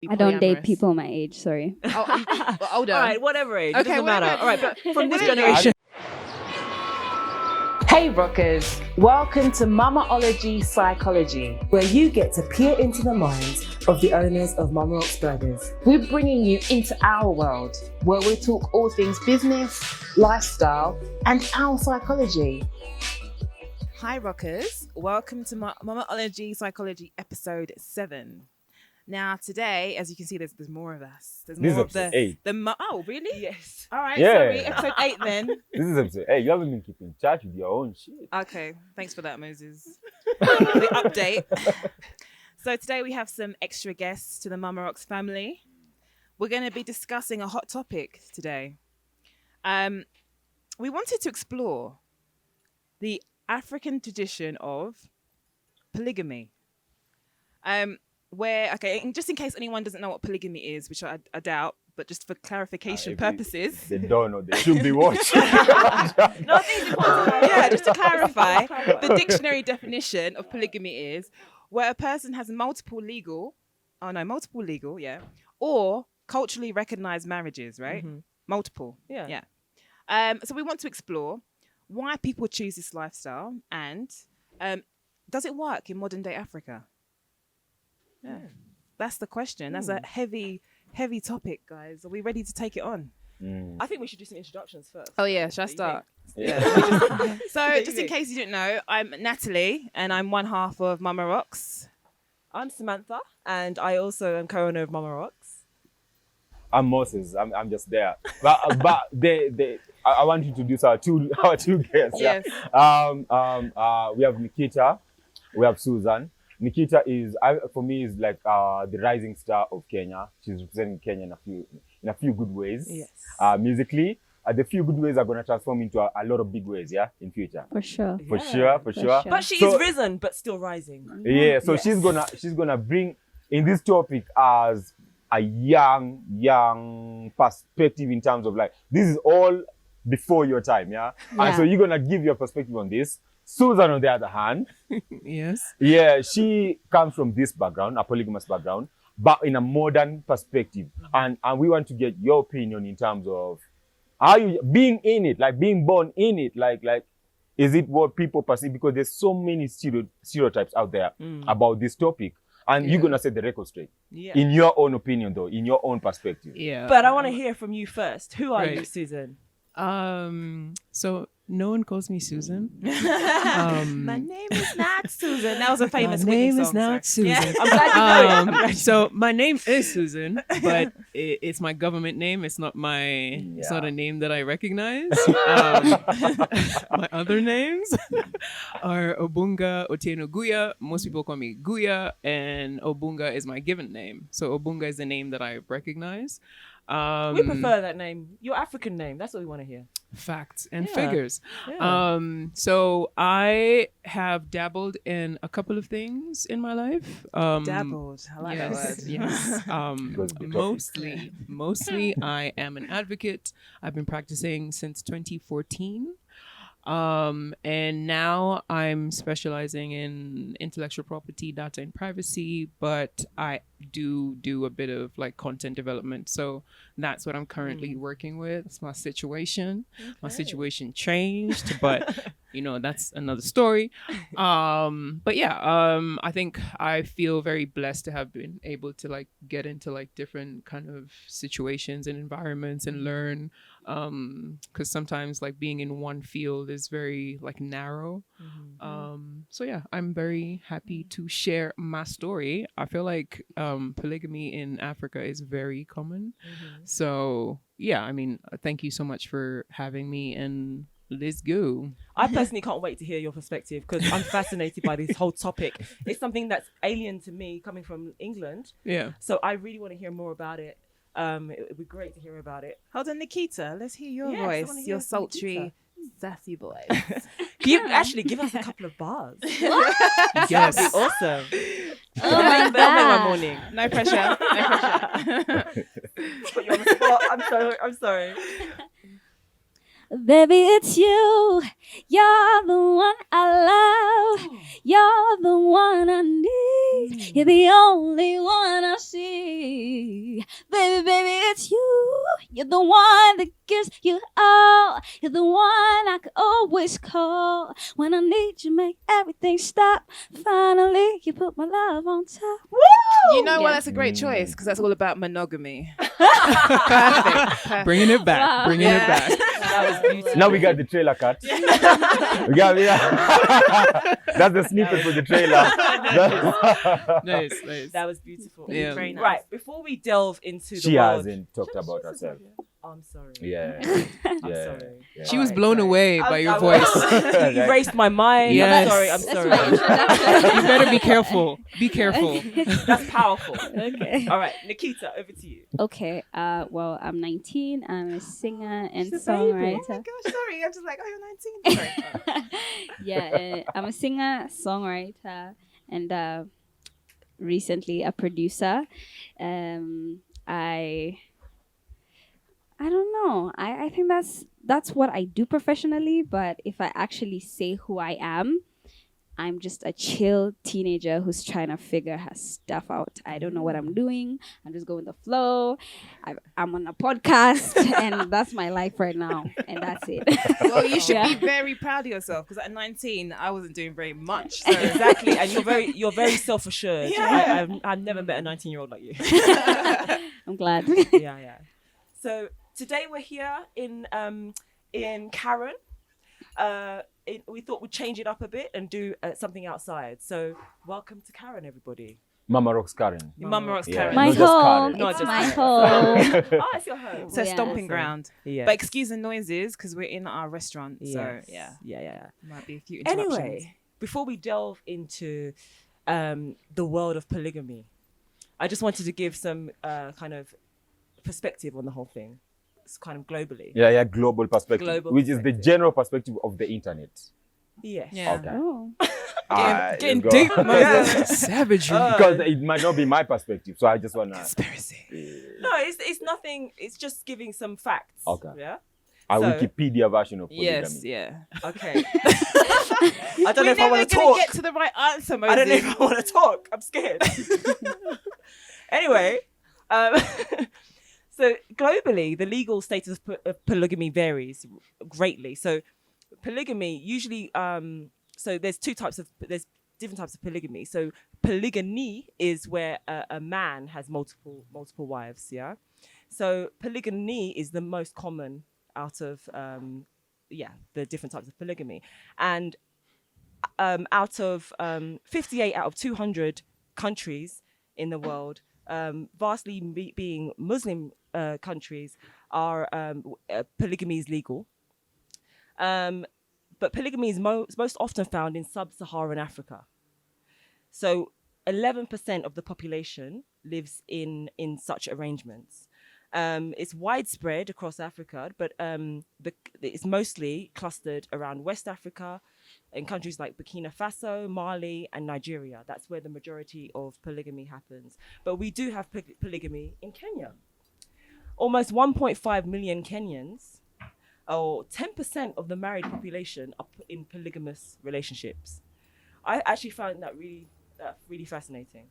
I don't date people my age, sorry. Older. All right, whatever age. Okay, Doesn't matter. whatever. All right, but from this generation. Hey rockers, welcome to Ology Psychology, where you get to peer into the minds of the owners of Mama Rocks Burgers. We're bringing you into our world, where we talk all things business, lifestyle, and our psychology. Hi rockers, welcome to Ology Psychology episode 7. Now today, as you can see, there's more of us. There's This more is of episode 8. Oh, really? Yes. All right, Yeah. sorry, episode 8 then. This is episode. Hey, you haven't been keeping charge with your own shit. Okay, thanks for that, Moses. The update. So today we have some extra guests to the Mama Rocks family. We're going to be discussing a hot topic today. We wanted to explore the African tradition of polygamy. And just in case anyone doesn't know what polygamy is, which I doubt, but just for clarification purposes. They don't know. They should be watching. No, I think it's important. Yeah, just to clarify, the dictionary definition of polygamy is where a person has multiple legal, or culturally recognized marriages, right? Mm-hmm. Multiple. Yeah. So we want to explore why people choose this lifestyle and does it work in modern day Africa? Yeah. That's the question. That's a heavy topic, guys. Are we ready to take it on? I think we should do some introductions first. Oh yeah, should I start? Yeah. So just in case you didn't know, I'm Natalie and I'm one half of Mama Rocks. I'm Samantha, and I also am co-owner of Mama Rocks. I'm Moses. I'm just there. But I want to introduce our two guests. Yes. We have Nikita. We have Susan. Nikita for me is like the rising star of Kenya. She's representing Kenya in a few good ways. Yes. Musically, the few good ways are going to transform into a lot of big ways, in future. For sure. For sure. But she is risen, but still rising. Yeah. So Yes. she's gonna bring in this topic as a young perspective in terms of like this is all before your time, And so you're gonna give your perspective on this. Susan, on the other hand, Yes. yeah, she comes from this background, a polygamous background, but in a modern perspective. And we want to get your opinion in terms of how you being in it, like being born in it, like is it what people perceive? Because there's so many stereotypes out there about this topic. And you're gonna set the record straight. Yeah. In your own opinion, though, in your own perspective. Yeah. But I want to hear from you first. Who are you, Right. Susan? So no one calls me Susan. My name is not Susan. That was a famous My Whitney name song, is not sorry. Susan. I'm glad you know it. So my name is Susan, but it's my government name. It's not It's not a name that I recognize. My other names are Obunga Otieno Guya. Most people call me Guya, and Obunga is my given name. So Obunga is the name that I recognize. We prefer that name. Your African name. That's what we want to hear. Facts and Yeah. figures. Yeah. So I have dabbled in a couple of things in my life. Dabbled. I like that word. Yes. Because the topic. Mostly I am an advocate. I've been practicing since 2014. And now I'm specializing in intellectual property, data and privacy, but I do a bit of like content development. So that's what I'm currently working with. It's my situation. My situation changed, but that's another story. But yeah, I think I feel very blessed to have been able to like get into like different kind of situations and environments and learn. Because sometimes like being in one field is very like narrow. So yeah, I'm very happy to share my story. I feel like polygamy in Africa is very common. So yeah, I mean, thank you so much for having me, and let's go. I personally can't wait to hear your perspective because I'm fascinated by this whole topic. It's something that's alien to me coming from England. Yeah. So I really want to hear more about it. It would be great to hear about it. Hold on, Nikita. Let's hear your Yes, I voice. wanna hear Your from sultry, Nikita. sassy voice. Can you actually give us a couple of bars? Yes. That'd be awesome. Oh my That'll make my God. morning. No pressure. No pressure. Put you on the spot. I'm sorry. Baby, it's you. You're the one I love. You're the one I need. You're the only one I see. Baby, baby, it's you. You're the one that gives you all. You're the one I could always call. When I need you, make everything stop. Finally, you put my love on top. You know what? Yeah. That's a great choice because that's all about monogamy. Perfect. Bringing it back. Wow. Bringing it back. That was beautiful. Now we got the trailer cut. we got that's the snippet for the trailer. Nice. That was beautiful. Yeah. Very nice. Right, before we delve into the She world... hasn't talked about herself. Oh, I'm sorry. Yeah. I'm yeah. sorry. Yeah. She was Alright, blown sorry. away by your I voice. You erased my mind. Yes. I'm sorry. That's my introduction. You better be careful. Be careful. That's powerful. Okay. All right, Nikita, over to you. Okay. Well, I'm 19. I'm a singer and She's a baby. Oh my songwriter. gosh, sorry. I'm just like, oh, you're 19. Sorry. Yeah, I'm a singer, songwriter, and recently a producer. I don't know. I think that's what I do professionally. But if I actually say who I am, I'm just a chill teenager who's trying to figure her stuff out. I don't know what I'm doing. I'm just going with the flow. I'm on a podcast, and that's my life right now. And that's it. Well, you should Yeah. be very proud of yourself because at 19, I wasn't doing very much. So Exactly, and you're very self-assured. Yeah. I've never met a 19-year-old like you. I'm glad. yeah. So today we're here in Karen. We thought we'd change it up a bit and do something outside. So welcome to Karen, everybody. Mama Rocks Karen. Mama Rocks Yeah. Karen. My Not just home. Karen. Not It's just my Karen. home. Oh, it's your home. it's a Yeah. stomping Awesome. ground. Yeah. But excuse the noises because we're in our restaurant. Yes. So, yeah, Yeah. might be a few interruptions. Anyway, before we delve into the world of polygamy, I just wanted to give some kind of perspective on the whole thing. It's kind of globally. Yeah, global perspective, Global which is the perspective. general perspective of the internet. Yes. Yeah. Okay. Oh. Getting let's go. deep, Moses. Savagery. Because it might not be my perspective, so I just wanna. Conspiracy. No, it's nothing. It's just giving some facts. Okay. Yeah. A So- Wikipedia version of polygamy. Yes, yeah. Okay. I don't know if I want to We're never talk. gonna get to the right answer, Moses. I don't know if I want to talk. I'm scared. Anyway, so globally, the legal status of polygamy varies greatly. So polygamy usually, so there's different types of polygamy. So polygamy is where a man has multiple wives. Yeah. So polygamy is the most common out of the different types of polygamy, and out of 58 out of 200 countries in the world, vastly being Muslim countries, are polygamy is legal. But polygamy is most often found in sub-Saharan Africa. So 11% of the population lives in such arrangements. It's widespread across Africa, but it's mostly clustered around West Africa, in countries like Burkina Faso, Mali, and Nigeria. That's where the majority of polygamy happens. But we do have polygamy in Kenya. Almost 1.5 million Kenyans, or 10% of the married population, are in polygamous relationships. I actually found that really fascinating.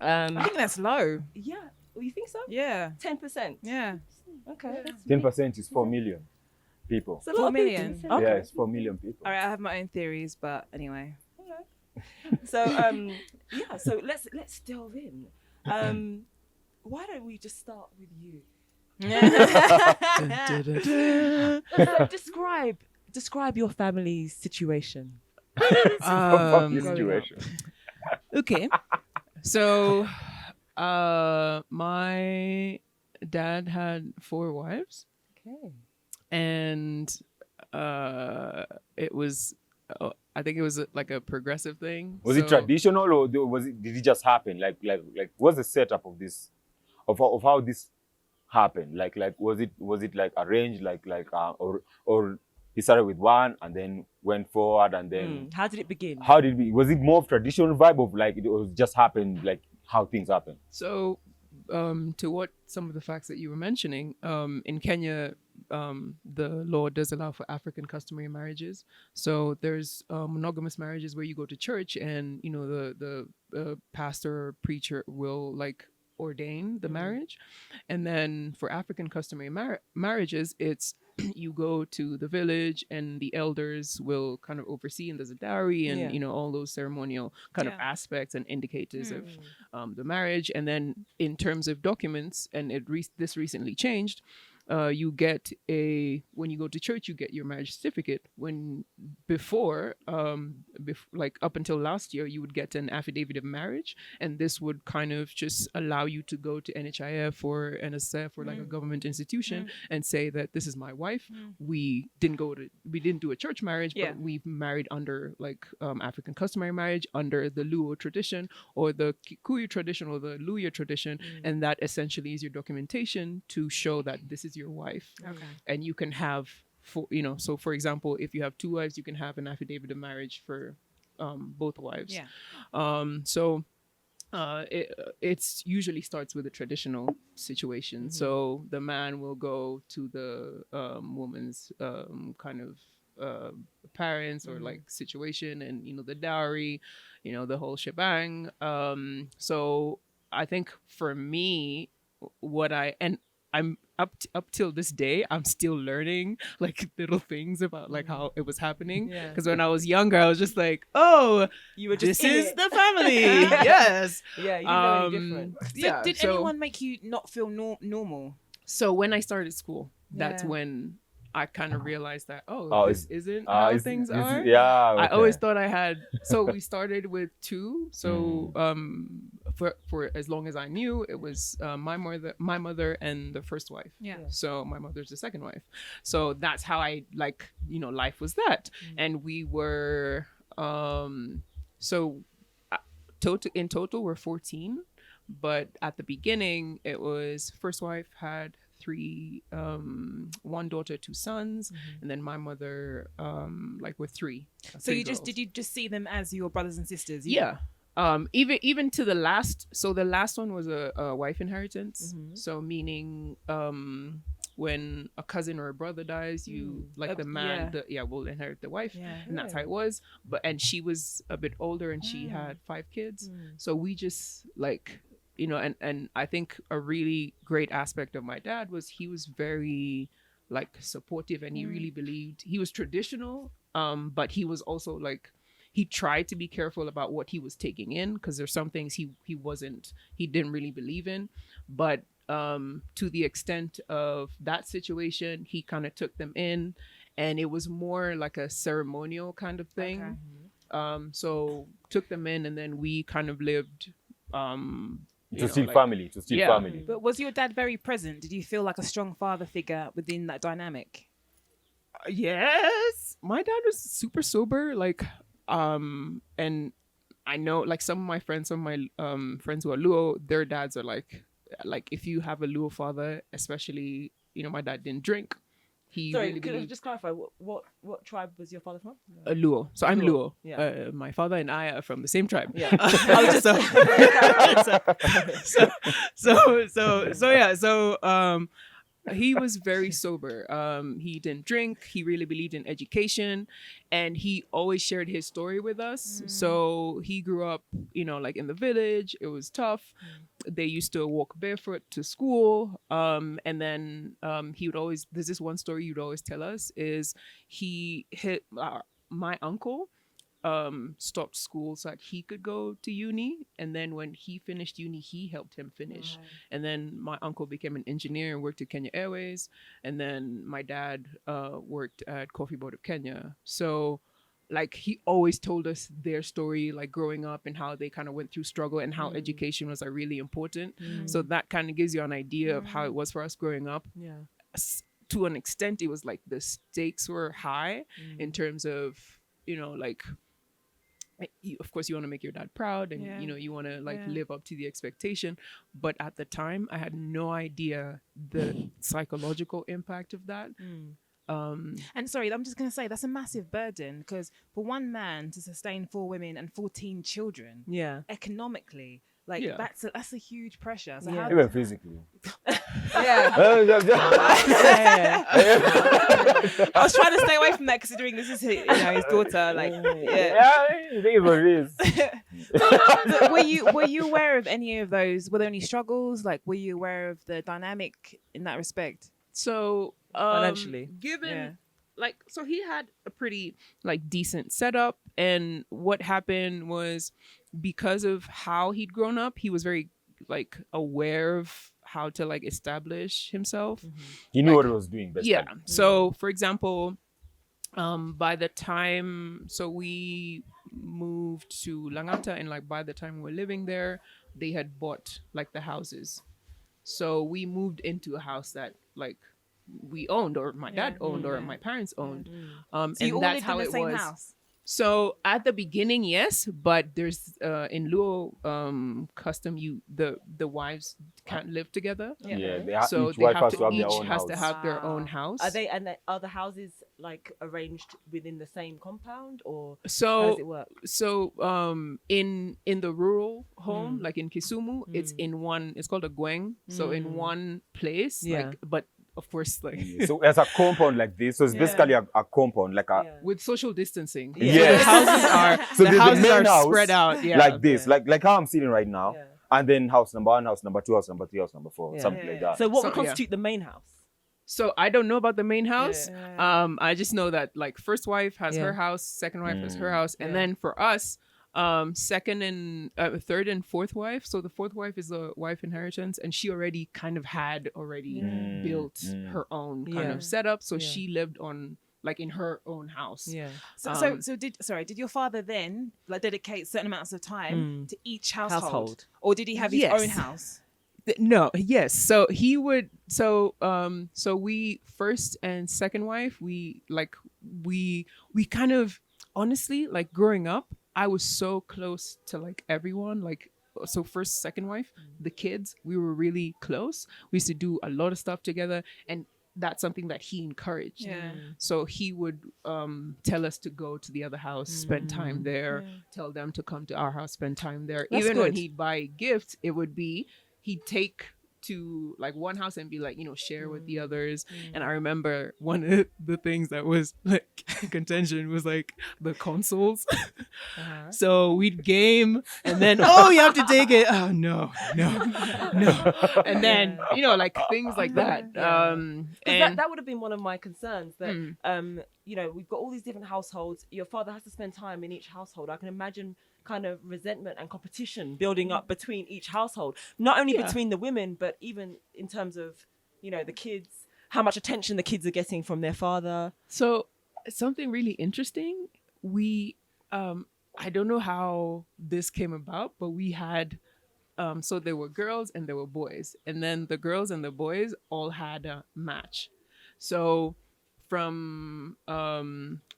I think that's low. Yeah, well, you think so? Yeah. 10%. Yeah. Okay. 10% is 4 million people. It's a lot 4 of people. million. Okay. Yeah, it's 4 million people. All right, I have my own theories, but anyway. So so let's delve in. Why don't we just start with you? Describe your family's situation. Fuck this situation. Okay. So, my dad had 4 wives, Okay. and it was, I think it was like a progressive thing. Was it So- traditional or did it just happen? Like what's the setup of this, of how this happened? Like was it like arranged, or he started with one and then went forward and then How did it begin? how did was it more of traditional vibe of like it was just happened like how things happen? So, to what some of the facts that you were mentioning, in Kenya, the law does allow for African customary marriages. So there's monogamous marriages where you go to church and the pastor or preacher will like ordain the marriage, and then for African customary marriages, it's you go to the village and the elders will kind of oversee, and there's a dowry and all those ceremonial kind of aspects and indicators of the marriage. And then in terms of documents, and this recently changed, you get when you go to church, you get your marriage certificate. When before, like up until last year, you would get an affidavit of marriage, and this would kind of just allow you to go to NHIF or NSF or like a government institution and say that this is my wife. We didn't do a church marriage, but we've married under like African customary marriage under the Luo tradition or the Kikuyu tradition or the Luya tradition, and that essentially is your documentation to show that this is your wife. And you can have so for example, if you have two wives, you can have an affidavit of marriage for both wives. It's usually starts with a traditional situation. So the man will go to the woman's kind of parents or like situation, and the dowry, the whole shebang. So I think for me, I'm up till this day, I'm still learning like little things about like how it was happening. Because when I was younger, I was just like, oh, You were just this is it. the family. Yes. Yeah, you know different. So did anyone make you not feel normal? So when I started school, that's when I kind of realized that, this isn't how things are. I always thought I had. So we started with two. So for as long as I knew, it was my mother, and the first wife. So my mother's the second wife. So that's how I life was that, and we were in total we're 14, but at the beginning it was first wife had one daughter, two sons, and then my mother with three. So did you just see them as your brothers and sisters? Even to the last. So the last one was a wife inheritance. So meaning when a cousin or a brother dies, you the man will inherit the wife, and that's how it was. And she was a bit older, and she had 5 kids. So we just and I think a really great aspect of my dad was he was very supportive, and he really believed. He was traditional, but he was also he tried to be careful about what he was taking in, because there's some things he didn't really believe in, but to the extent of that situation, he kind of took them in, and it was more like a ceremonial kind of thing. So took them in, and then we kind of lived family. But was your dad very present? Did you feel like a strong father figure within that dynamic? Yes, my dad was super sober. And I know some of my friends, who are Luo, their dads are like if you have a Luo father, especially my dad didn't drink. Sorry, could I just clarify what tribe was your father from? Luo. So I'm Luo. Yeah. My father and I are from the same tribe. Yeah. He was very sober. He didn't drink. He really believed in education, and he always shared his story with us. So he grew up, in the village. It was tough. They used to walk barefoot to school. And then he would always, there's this one story he'd always tell us, is he hit my uncle stopped school so that he could go to uni, and then when he finished uni, he helped him finish. And then my uncle became an engineer and worked at Kenya Airways, and then my dad worked at Coffee Board of Kenya. So he always told us their story, growing up, and how they kind of went through struggle, and how education was really important. So that kind of gives you an idea of how it was for us growing up. To an extent, it was the stakes were high in terms of of course you want to make your dad proud, and you want to live up to the expectation, but at the time I had no idea the psychological impact of that. And sorry, I'm just going to say that's a massive burden, because for one man to sustain 4 women and 14 children, economically, that's a huge pressure. So how even physically. I was trying to stay away from that considering this is his daughter. Like, it is what it is. So were you aware of any of those? Were there any struggles? Like, were you aware of the dynamic in that respect? So Financially? given like, so he had a pretty like decent setup, and what happened was because of how he'd grown up, he was very like aware of how to like establish himself. He knew Like, what he was doing. Basically. Yeah. So for example, by the time, so we moved to Langata, and like by the time we were living there, they had bought like the houses. So we moved into a house that like we owned, or my dad owned, or my parents owned. So And you all that's lived how in the it same was. house. So at the beginning, yes, but there's in Luo custom, the wives can't live together. So each they wife have has to to have their each own has house. to have their own house. Are the houses like arranged within the same compound, or how does So it work? in the rural home, like in Kisumu, it's in one. It's called a gweng. So in one place, like, but of course, like So as a compound like this, so it's basically a compound, like a with social distancing. Yes. The houses are So the there's the houses main are house, spread out. Yeah. like this, like how I'm sitting right now, Yeah. and then house number 1, house number 2, house number 3, house number 4, something like that. So what So, would constitute the main house? So I don't know about the main house. Yeah. I just know that like first wife has her house, second wife has her house, and then for us, second and third and fourth wife. So the fourth wife is the wife inheritance, and she already kind of had built her own kind of setup. So she lived on like in her own house. Yeah. So did your father then like dedicate certain amounts of time to each household, or did he have his Yes. own house? No, yes. So he would. So we first and second wife. We kind of honestly like growing up. I was so close to like everyone. Like so, first, second wife, the kids. We were really close. We used to do a lot of stuff together, and that's something that he encouraged. Yeah. So he would tell us to go to the other house, spend time there, tell them to come to our house, spend time there. That's Even when good. he'd buy gifts, it would be he'd take to like one house and be like, share with the others. And I remember one of the things that was like contention was like the consoles. So we'd game and then, oh, you have to take it. Oh, no. And then, like things like that. And That would have been one of my concerns that, we've got all these different households. Your father has to spend time in each household. I can imagine kind of resentment and competition building up between each household, not only between the women, but even in terms of, the kids, how much attention the kids are getting from their father. So something really interesting, we, I don't know how this came about, but we had, so there were girls and there were boys, and then the girls and the boys all had a match. So from,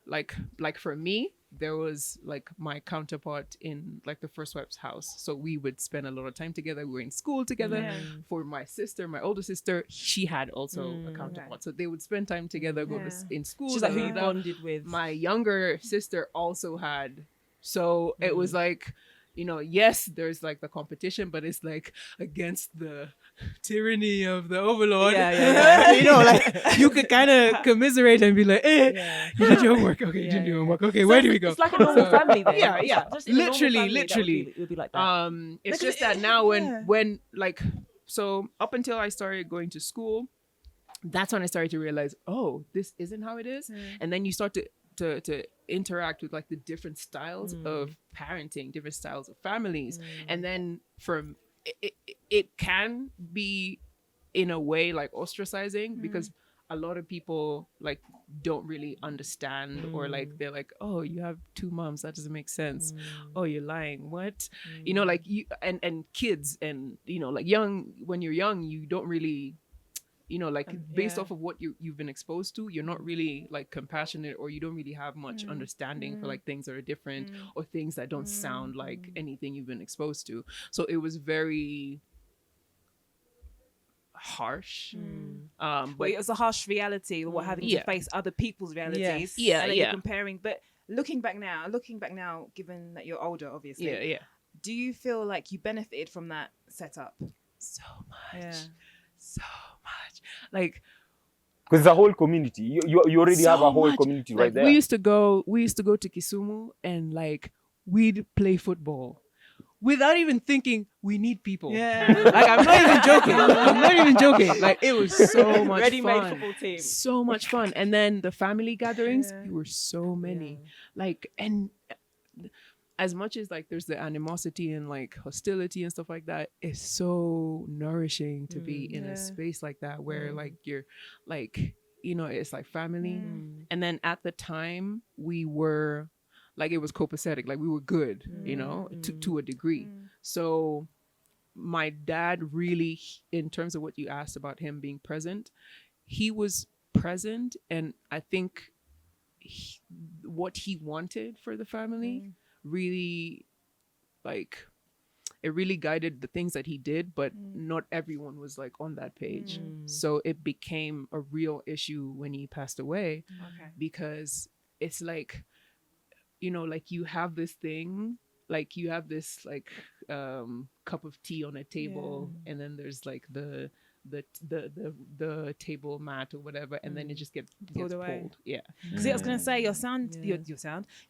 like for me, there was like my counterpart in like the first wife's house. So we would spend a lot of time together. We were in school together. Yeah. For my sister, my older sister, she had also a counterpart. So they would spend time together, go to in school. She's like who you da, da, da. bonded with. My younger sister also had. So it was like, yes, there's like the competition, but it's like against the tyranny of the overlord. Like you could kind of commiserate and be like, you did your homework. Okay, you did your homework. Okay, where do we go? It's like a normal family then. Yeah. Just in a normal Literally. family, it would be like that. It's just that now when like, so up until I started going to school, that's when I started to realize, oh, this isn't how it is. And then you start to interact with like the different styles of parenting, different styles of families. And then from it can be in a way like ostracizing because a lot of people like don't really understand or like they're like, oh, you have 2 moms, that doesn't make sense. Oh, you're lying. What? Like you and kids and like when you're young, you don't really like based off of what you've been exposed to, you're not really like compassionate, or you don't really have much understanding for like things that are different or things that don't sound like anything you've been exposed to. So it was very harsh. But it was a harsh reality, or having to face other people's realities. Yes. And then you're comparing. But looking back now, given that you're older, obviously. Do you feel like you benefited from that setup? So much. Yeah. So like Because it's a whole community. You already have a so whole much. community Like, right there. We used to go to Kisumu and like we'd play football without even thinking we need people. Yeah. Like I'm not even joking. I'm not even joking. Like it was so much Ready-made fun. football team. So much fun. And then the family gatherings, Yeah. there were so many. Like, and as much as like there's the animosity and like hostility and stuff like that, it's so nourishing to be in a space like that where like you're like, it's like family. And then at the time we were like, it was copacetic, like we were good, to a degree. So my dad really, in terms of what you asked about him being present, he was present. And I think what he wanted for the family really, like, it really guided the things that he did, but not everyone was like on that page. So it became a real issue when he passed away, because it's like, like you have this thing, like you have this like cup of tea on a table, and then there's like the table mat or whatever, and then it just gets away. pulled. Yeah. Because I was going to say,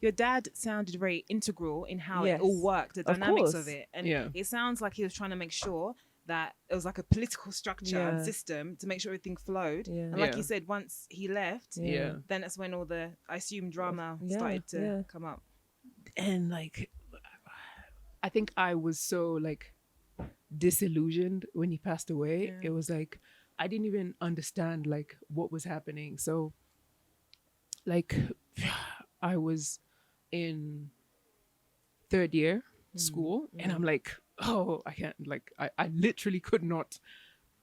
your dad sounded very integral in how it all worked, the dynamics of it. And it sounds like he was trying to make sure that it was like a political structure and system to make sure everything flowed. And like you said, once he left, then that's when all the, I assume, drama started to come up. And like, I think I was so like disillusioned when he passed away. It was like I didn't even understand like what was happening. So like I was in third year school and I'm like, oh, I can't, like I literally could not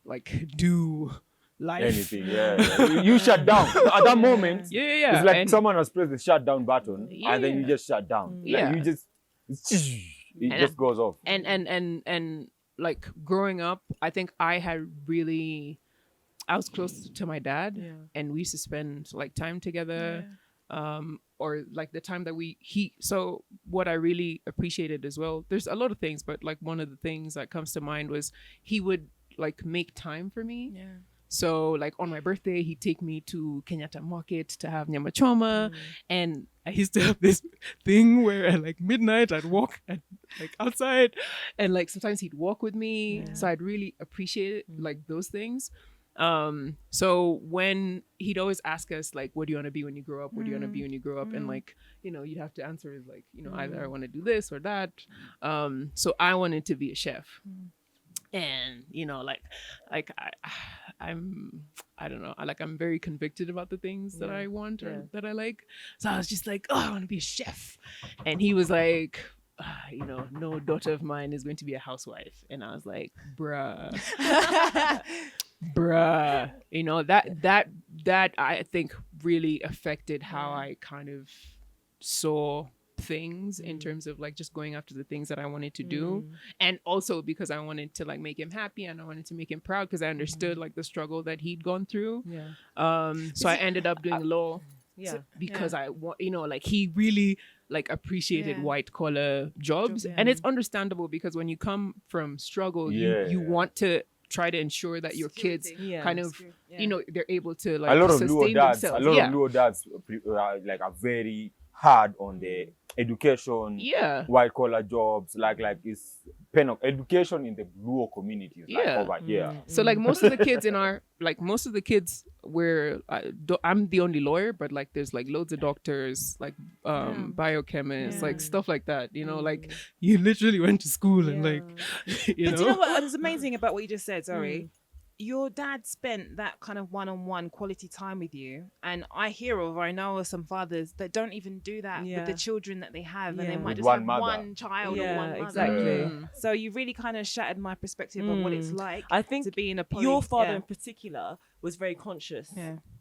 like do life. Anything, you shut down at that moment. Yeah. It's like someone has pressed the shutdown button, and then you just shut down. Yeah. Like you just, it just goes off. And like growing up, I think I was close to my dad, and we used to spend like time together. Or like the time that so what I really appreciated as well, there's a lot of things, but like one of the things that comes to mind was he would like make time for me. So like on my birthday, he'd take me to Kenyatta Market to have nyama choma. And I used to have this thing where at like midnight, I'd walk like outside, and like sometimes he'd walk with me. So I'd really appreciate like those things. So when he'd always ask us like, what do you want to be when you grow up? What do you want to be when you grow up? And like, you'd have to answer like, either I want to do this or that. So I wanted to be a chef. And I don't know, I'm very convicted about the things that I want or that I like. So I was just like, oh, I want to be a chef. And he was like, no daughter of mine is going to be a housewife. And I was like, bruh, that I think really affected how I kind of saw things in terms of like just going after the things that I wanted to do. And also because I wanted to like make him happy and I wanted to make him proud, because I understood like the struggle that he'd gone through. So I ended up doing law because I want, like he really like appreciated white collar jobs. And it's understandable, because when you come from struggle, you want to try to ensure that your kids kind of they're able to like sustain themselves. A lot of Luo dads like are very hard on the education, white collar jobs, like it's education in the Luo community, like over here. So like most of the kids where I'm the only lawyer, but like there's like loads of doctors, like biochemists, like stuff like that. Like you literally went to school and like But do you know what was amazing about what you just said? Sorry. Your dad spent that kind of one-on-one quality time with you, and I know of some fathers that don't even do that with the children that they have, and they might just have one child or one mother. Exactly. So you really kind of shattered my perspective of what it's like. I think to be in a your father in particular was very conscious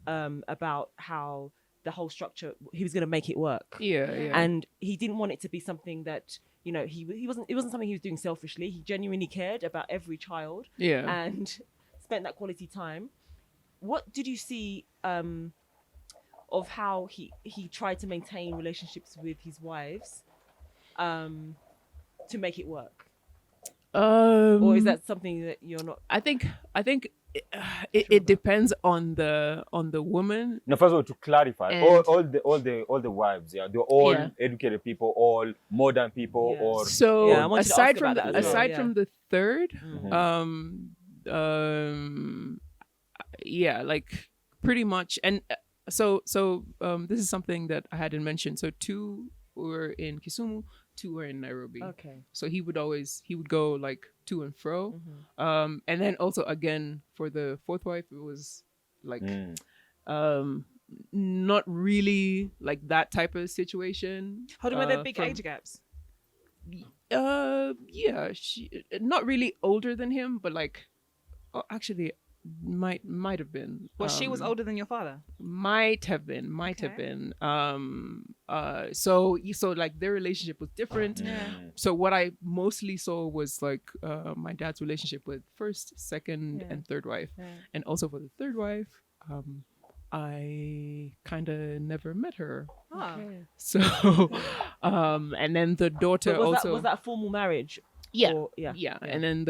about how the whole structure, he was going to make it work. And he didn't want it to be something that it wasn't something he was doing selfishly. He genuinely cared about every child. And spent that quality time. What did you see of how he tried to maintain relationships with his wives to make it work? Or is that something that you're not? I think it depends on the woman. Now, first of all, to clarify, And- all the wives, yeah, they're all Yeah. educated people, all modern people, Yeah. or So Yeah, I wanted to aside ask from about that as well, aside yeah. from the third, Mm. yeah, like pretty much. And so this is something that I hadn't mentioned. So 2 were in Kisumu, 2 were in Nairobi. Okay. So he would go like to and fro. Mm-hmm. And then also again for the fourth wife, it was like not really like that type of situation. Hold on, were there big from- age gaps? Yeah, she not really older than him, but like actually might have been. Well, she was older than your father. Might have been. So like their relationship was different. So what I mostly saw was like my dad's relationship with first, second, and third wife, and also for the third wife, I kind of never met her. Okay. So, and then the daughter But also was that a formal marriage? yeah. Or- yeah. And then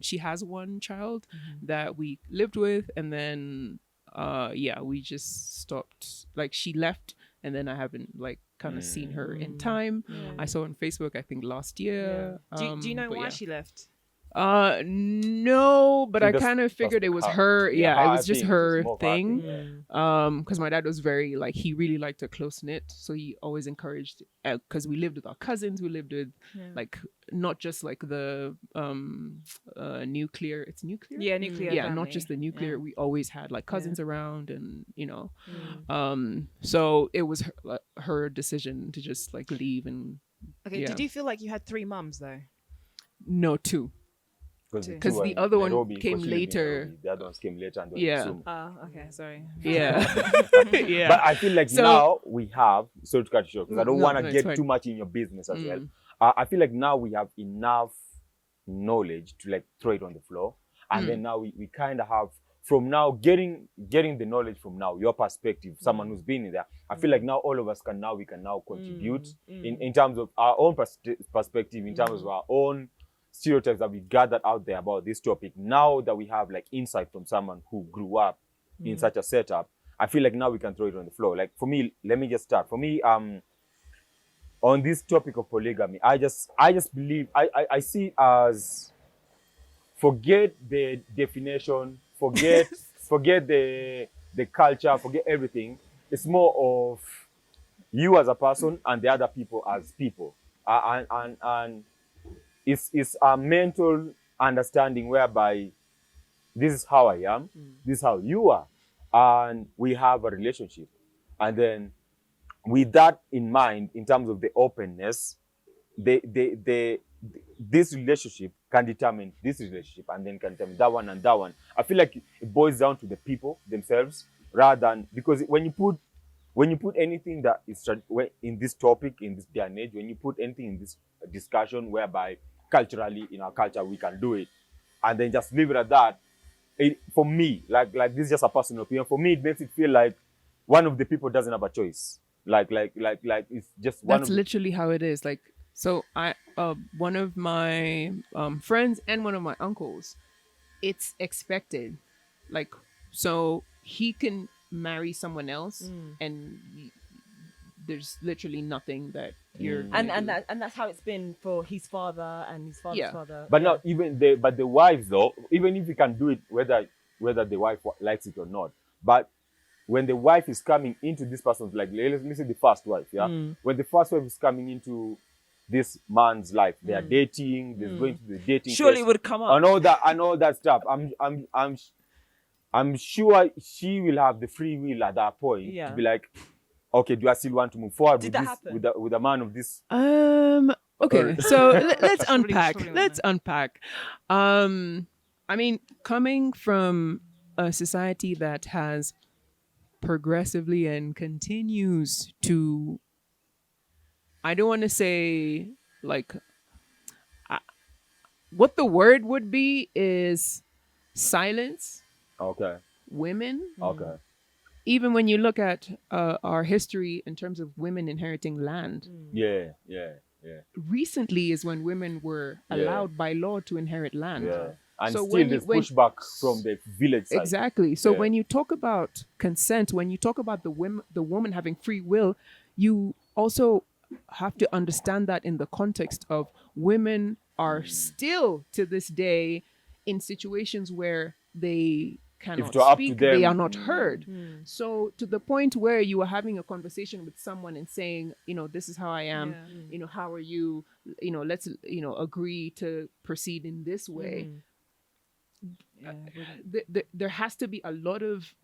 she has one child that we lived with, and then we just stopped. Like she left, and then I haven't like kind of seen her in time. I saw her on Facebook, I think last year. Do you know but why yeah. she left? No, but I That's- kind of that's figured it was how- her. yeah, Yeah, it how was I just think her it's more of her thing. thing. Because my dad was very like he really liked a close knit, so he always encouraged. Because we lived with our cousins, we lived with like not just like the nuclear. It's nuclear. Yeah, nuclear. Yeah, family. not just the nuclear. Yeah. We always had like cousins around, and so it was her decision to just like leave and Okay. yeah. Did you feel like you had 3 mums though? no 2. Because Because the other one came later. The other ones came later and Yeah. Kisumu. Oh, okay. Sorry. Yeah. Yeah. But I feel like So- now we have, sorry to cut you short, because I don't No, want to no, it's get fine. too much in your business as well. Mm. I feel like now we have enough knowledge to like throw it on the floor. And then now we kind of have, from now, getting the knowledge from now, your perspective, someone who's been in there. I feel like now all of us can now contribute in terms of our own perspective, in terms of our own stereotypes that we gathered out there about this topic. Now that we have like insight from someone who grew up in such a setup, I feel like now we can throw it on the floor. Like for me, let me just start. For me, on this topic of polygamy, I just believe I see it as, forget the definition, forget the culture, forget everything. It's more of you as a person and the other people as people, and it's a mental understanding whereby this is how I am, this is how you are, and we have a relationship. And then with that in mind, in terms of the openness, this relationship can determine this relationship, and then can determine that one and that one. I feel like it boils down to the people themselves, rather than, because when you put anything that is in this topic, in this day and age, when you put anything in this discussion whereby culturally in our culture we can do it, and then just leave it at that, for me, like this is just a personal opinion, for me it makes it feel like one of the people doesn't have a choice. Like it's just one That's of literally how it is. Like, so I one of my friends and one of my uncles, it's expected. Like, so he can marry someone else, and there's literally nothing that you're gonna do. And that's how it's been for his father and his father's Yeah. father. But not even the wives though, even if you can do it, whether the wife likes it or not. But when the wife is coming into this person's, like let's say the first wife, when the first wife is coming into this man's life, they are dating, they're going to the dating surely phase, it would come up. and all that stuff. I'm sure she will have the free will at that point to be like, okay, do I still want to move forward Did with that this, happen? with a man of this? Okay, so let's Probably unpack. not. Let's unpack. I mean, coming from a society that has progressively and continues to, I don't want to say like, what the word would be is silence Okay. women. Okay. Even when you look at our history in terms of women inheriting land, Yeah. recently is when women were allowed by law to inherit land. Yeah. And So still when there's you- when- pushback from the village side. Exactly. So Yeah. when you talk about consent, when you talk about the woman having free will, you also have to understand that in the context of women are still to this day in situations where they cannot it were up to speak, they them- are not heard. So to the point where you are having a conversation with someone and saying, this is how I am, Yeah. how are you, let's, agree to proceed in this way. There has to be a lot of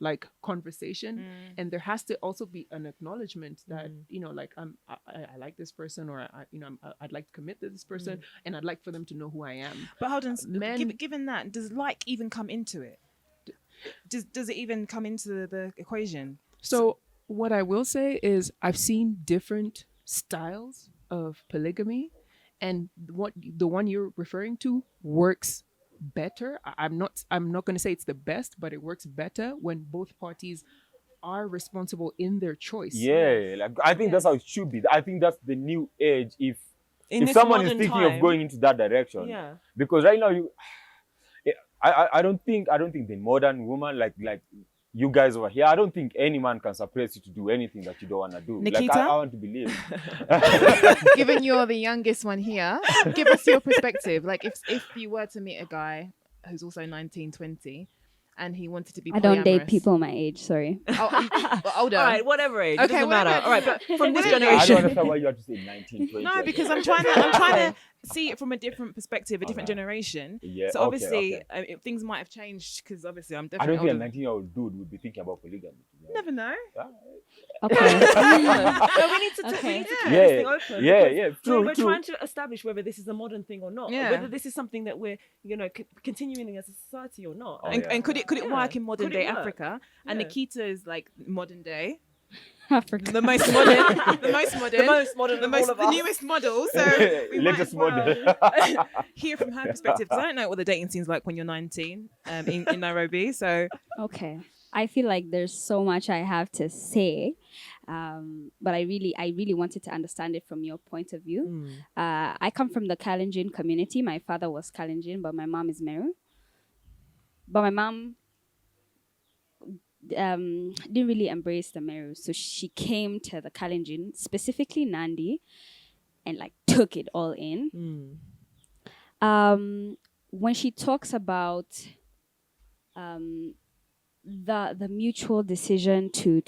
like conversation, and there has to also be an acknowledgement that I like this person, or I'd like to commit to this person, and I'd like for them to know who I am. But hold on, Men- given that, does like even come into it? Does it even come into the equation? So what I will say is I've seen different styles of polygamy, and what the one you're referring to works better. I'm not going to say it's the best, but it works better when both parties are responsible in their choice. Yeah, like I think that's how it should be. I think that's the new age. If In this someone is modern thinking time, of going into that direction, Yeah. because right now I don't think the modern woman like you guys over here, I don't think any man can suppress you to do anything that you don't want to do. Nikita? Like I want to believe. Given you're the youngest one here, give us your perspective. Like if you were to meet a guy who's also 19, 20, and he wanted to be I don't date polyamorous. people my age, sorry. Older. All right, whatever age, it Okay, doesn't matter. whatever. All right, but from this I don't generation, understand why you have to say 19, 20. No, because I'm trying to see it from a different perspective, a different generation. Yeah, So okay, obviously, okay. things might have changed because obviously I'm I definitely don't think a older. 19-year-old dude would be thinking about polygamy. You never know. Okay. no, we need to keep Okay. this Yeah, thing open. yeah, because yeah, true, we're true. trying to establish whether this is a modern thing or not, Yeah. whether this is something that we're continuing as a society or not. Oh, And, yeah. and could it Yeah. work in modern Could it day work? Africa? And Yeah. Nikita is like modern day, Africa. the most modern, the most modern, The most modern the of all most of the us. newest model. So we might as Latest model. well hear from her perspective, because I don't know what the dating scene's like when you're 19 in Nairobi. So Okay. I feel like there's so much I have to say, but I really wanted to understand it from your point of view. I come from the Kalenjin community. My father was Kalenjin, but my mom is Meru. But my mom didn't really embrace the Meru, so she came to the Kalenjin, specifically Nandi, and like took it all in. When she talks about the mutual decision to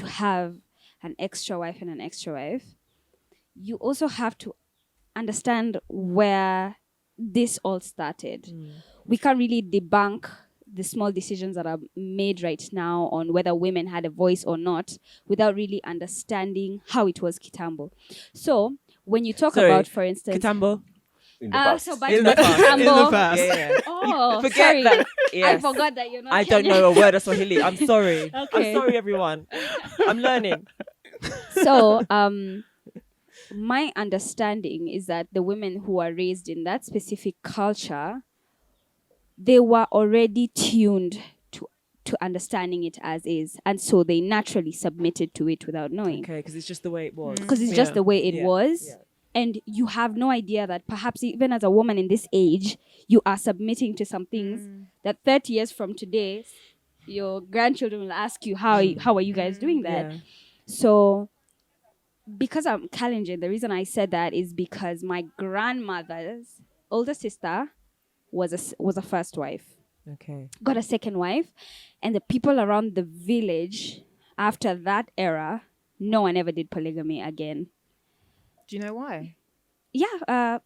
have an extra wife and an extra wife, you also have to understand where this all started. We can't really debunk the small decisions that are made right now on whether women had a voice or not without really understanding how it was Kitambo. So when you talk Sorry, about, for instance, Kitambo. In the past. so back In to the past. Kitambo. Yeah. Oh, Forget sorry. that. I Yes. forgot that you're not I don't Kenyan. know a word of Swahili. I'm sorry. Okay. I'm sorry, everyone. I'm learning. So, my understanding is that the women who are raised in that specific culture, they were already tuned to understanding it as is, and so they naturally submitted to it without knowing, Okay, because it's just the way it was. because it's just Yeah. the way it Yeah, was. yeah. And you have no idea that perhaps even as a woman in this age, you are submitting to some things that 30 years from today, your grandchildren will ask you, how are you guys doing that? Yeah. So, because I'm Kalenjin, the reason I said that is because my grandmother's older sister was a first wife, Okay. got a second wife, and the people around the village after that era, no one ever did polygamy again. do you know why? Yeah,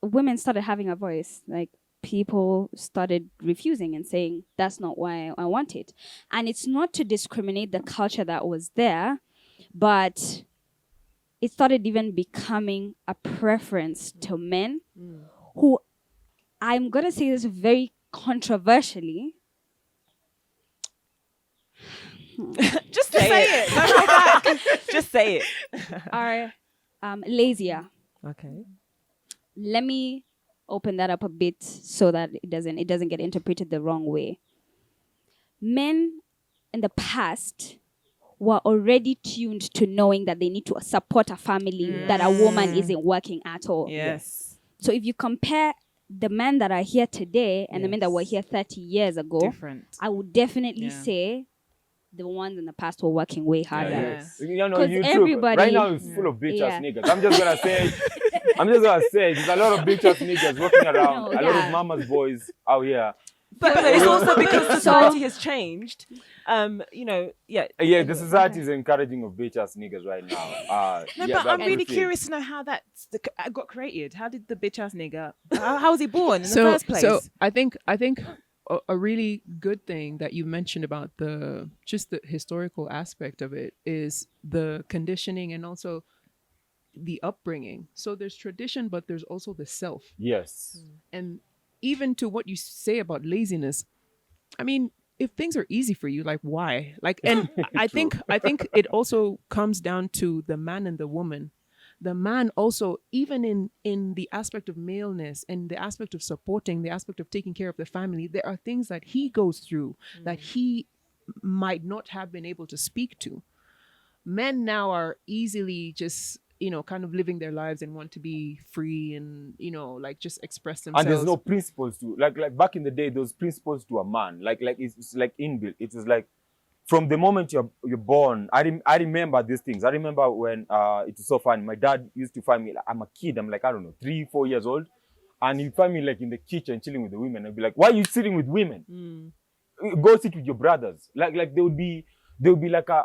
women started having a voice. Like, people started refusing and saying, that's not why I want it. And it's not to discriminate the culture that was there, but it started even becoming a preference to men who, I'm going to say this very controversially, Just say it. Don't hold back. Just say it. are lazier. Okay. Let me open that up a bit so that it doesn't get interpreted the wrong way. Men in the past were already tuned to knowing that they need to support a family, that a woman isn't working at all. Yes. So if you compare the men that are here today and the men that were here 30 years ago, Different. I would definitely Yeah. say the ones in the past were working way harder. Yes. You know, 'Cause YouTube everybody- right now is full of bitch ass Yeah. niggas. I'm just gonna say, there's a lot of bitch ass niggas walking around. No, a lot yeah. of mama's boys out here. But it's also because society has changed. You know, yeah. Yeah, the society is encouraging of bitch ass niggas right now. No, yeah, but I'm that's really the thing. curious to know how that got created. How did the bitch ass nigga? How was he born in the So first place? so I think a really good thing that you mentioned about the historical aspect of it is the conditioning and also the upbringing. So there's tradition, but there's also the self. Yes. And even to what you say about laziness, I mean, if things are easy for you, like why? Like, and I think it also comes down to the man and the woman. The man also, even in the aspect of maleness and the aspect of supporting, the aspect of taking care of the family, there are things that he goes through that he might not have been able to speak to. Men now are easily just, kind of living their lives and want to be free and, like just express themselves. And there's no principles to like back in the day, those principles to a man, like it's like inbuilt. It is like from the moment you're born. I remember these things. I remember when it was so funny. My dad used to find me. Like, I'm a kid. I'm like, I don't know, 3-4 years old, and he'd find me like in the kitchen chilling with the women. I'd be like, why are you sitting with women? Go sit with your brothers. Like there would be like a.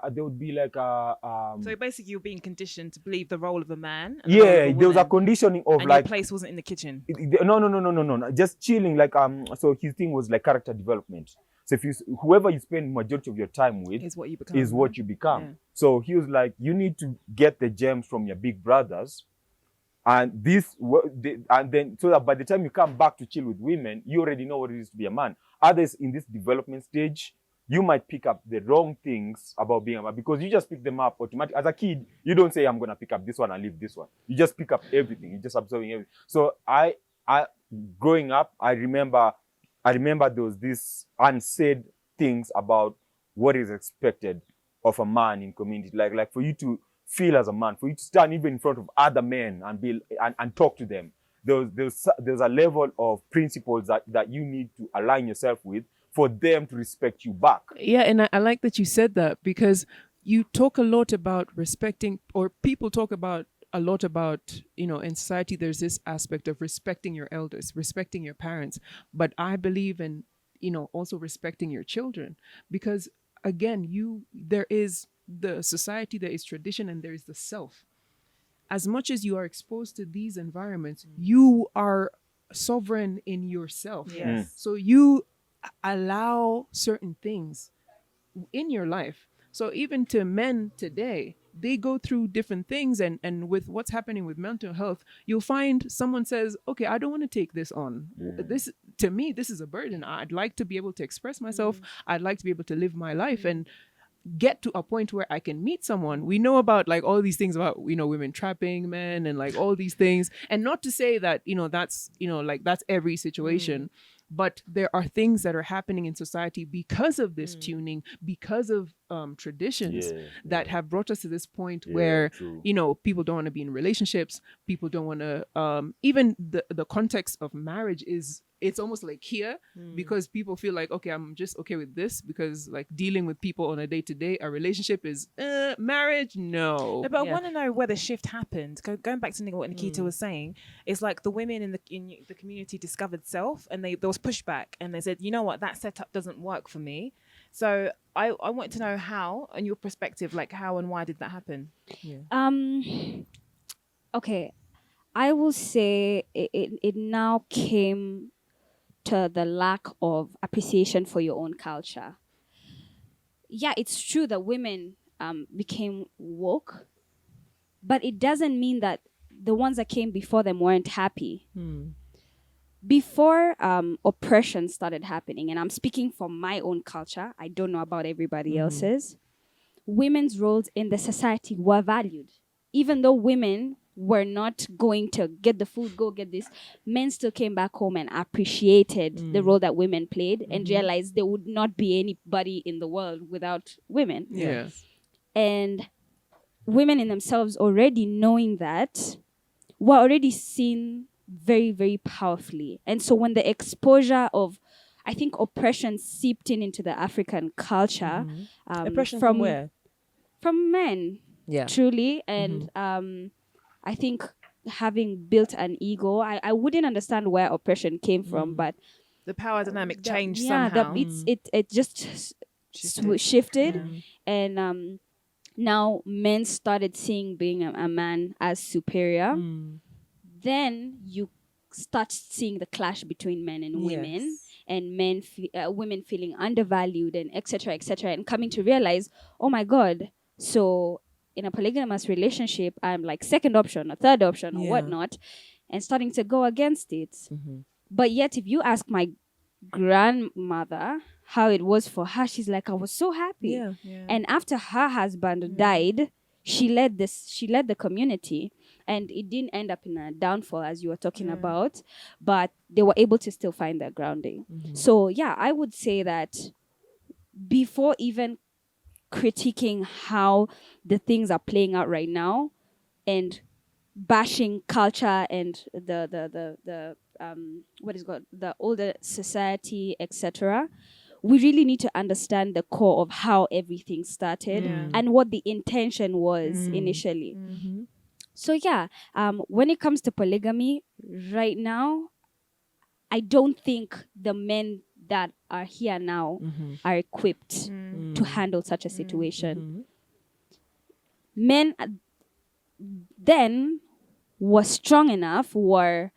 So basically, you're being conditioned to believe the role of a man. And Yeah, there was a conditioning of and like your place wasn't in the kitchen. No. Just chilling, like So his thing was like character development. So if whoever you spend majority of your time with Is what you become. Yeah. So he was like, you need to get the gems from your big brothers, and then so that by the time you come back to chill with women, you already know what it is to be a man. Others in this development stage, you might pick up the wrong things about being a man because you just pick them up automatically. As a kid, you don't say, I'm going to pick up this one and leave this one. You just pick up everything. You're just absorbing everything. So I growing up, I remember there was this unsaid things about what is expected of a man in community. Like for you to feel as a man, for you to stand even in front of other men and talk to them. There's a level of principles that you need to align yourself with for them to respect you back. Yeah, and I like that you said that because you talk a lot about respecting, or people talk about a lot about, in society, there's this aspect of respecting your elders, respecting your parents. But I believe in, also respecting your children because, again, there is the society, there is tradition, and there is the self. As much as you are exposed to these environments, you are sovereign in yourself. Yes. So you allow certain things in your life. So even to men today, they go through different things, and with what's happening with mental health, you'll find someone says, okay, I don't want to take this on. This, to me, this is a burden. I'd like to be able to express myself. I'd like to be able to live my life and get to a point where I can meet someone. We know about like all these things about, women trapping men and like all these things. And not to say that, that's, like that's every situation. But there are things that are happening in society because of this tuning, because of traditions that have brought us to this point where, people don't want to be in relationships. People don't want to, even the context of marriage it's almost like here because people feel like, okay, I'm just okay with this because like dealing with people on a day-to-day, a relationship is marriage. No. But I want to know where the shift happened. Going back to what Nikita was saying, it's like the women in the community discovered self, and there was pushback, and they said, you know what, that setup doesn't work for me. So I wanted to know how, and your perspective, like how and why did that happen? Okay, I will say it now came to the lack of appreciation for your own culture. Yeah, it's true that women became woke, but it doesn't mean that the ones that came before them weren't happy. Before oppression started happening, and I'm speaking from my own culture, I don't know about everybody else's, women's roles in the society were valued. Even though women were not going to get the food, go get this, men still came back home and appreciated the role that women played and realized there would not be anybody in the world without women. Yeah. And women in themselves already knowing that were already seen very, very powerfully. And so when the exposure of, I think, oppression seeped into the African culture, Oppression from where? From men, Yeah. truly. And I think having built an ego, I wouldn't understand where oppression came from, but The power dynamic changed yeah, somehow. it just shifted. And now men started seeing being a man as superior. Then you start seeing the clash between men and women, and women feeling undervalued, and etc., and coming to realize, oh my God, so in a polygamous relationship, I'm like second option or third option or whatnot, and starting to go against it. But yet, if you ask my grandmother how it was for her, she's like, I was so happy. And after her husband died, she led the community, and it didn't end up in a downfall as you were talking about, but they were able to still find their grounding. So yeah, I would say that before even critiquing how the things are playing out right now and bashing culture and the what is called the older society, etc., we really need to understand the core of how everything started and what the intention was initially. So yeah, when it comes to polygamy right now, I don't think the men that are here now are equipped to handle such a situation. Men then were strong enough, were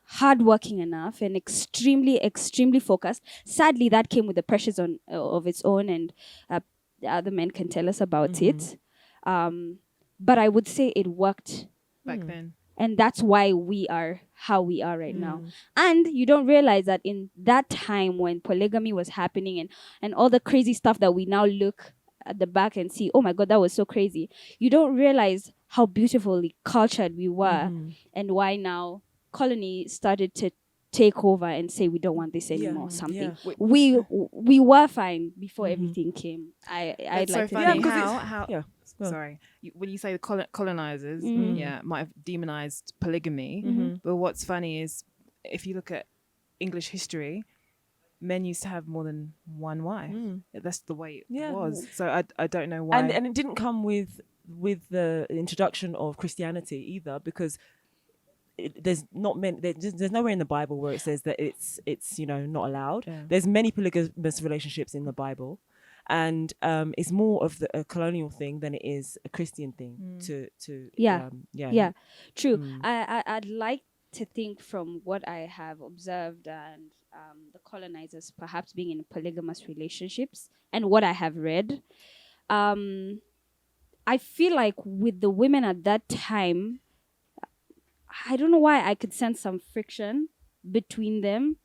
hardworking enough, and extremely focused. Sadly, that came with the pressures of its own, and the other men can tell us about it. But I would say it worked back then. And that's why we are how we are right now. And you don't realize that in that time when polygamy was happening and all the crazy stuff that we now look at the back and see, oh my God, that was so crazy. You don't realize how beautifully cultured we were and why now colony started to take over and say we don't want this anymore. Something we were fine before everything came. I'd It's like so to funny think. how sorry, when you say the colonizers, might have demonized polygamy. But what's funny is if you look at English history, men used to have more than one wife. That's the way it was. So I don't know why. And it didn't come with the introduction of Christianity either, because there's nowhere in the Bible where it says that it's not allowed. There's many polygamous relationships in the Bible, and it's more of a colonial thing than it is a Christian thing. True. I'd like to think from what I have observed and the colonizers perhaps being in polygamous relationships and what I have read, I feel like with the women at that time, I don't know why I could sense some friction between them.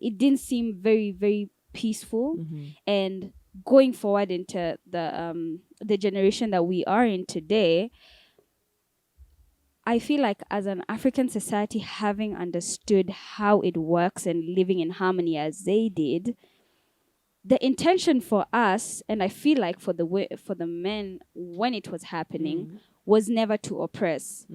It didn't seem very, very peaceful. And going forward into the generation that we are in today, I feel like as an African society, having understood how it works and living in harmony as they did, the intention for us, and I feel like for the men when it was happening, was never to oppress.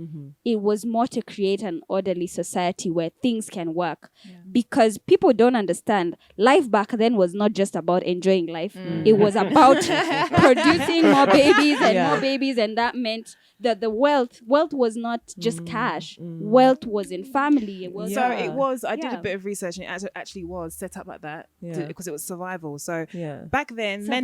It was more to create an orderly society where things can work. Because people don't understand, life back then was not just about enjoying life. It was about producing more babies and more babies, and that meant that the wealth was not just cash. Wealth was in family. So it was, I did a bit of research, and it actually was set up like that because it was survival. So back then, men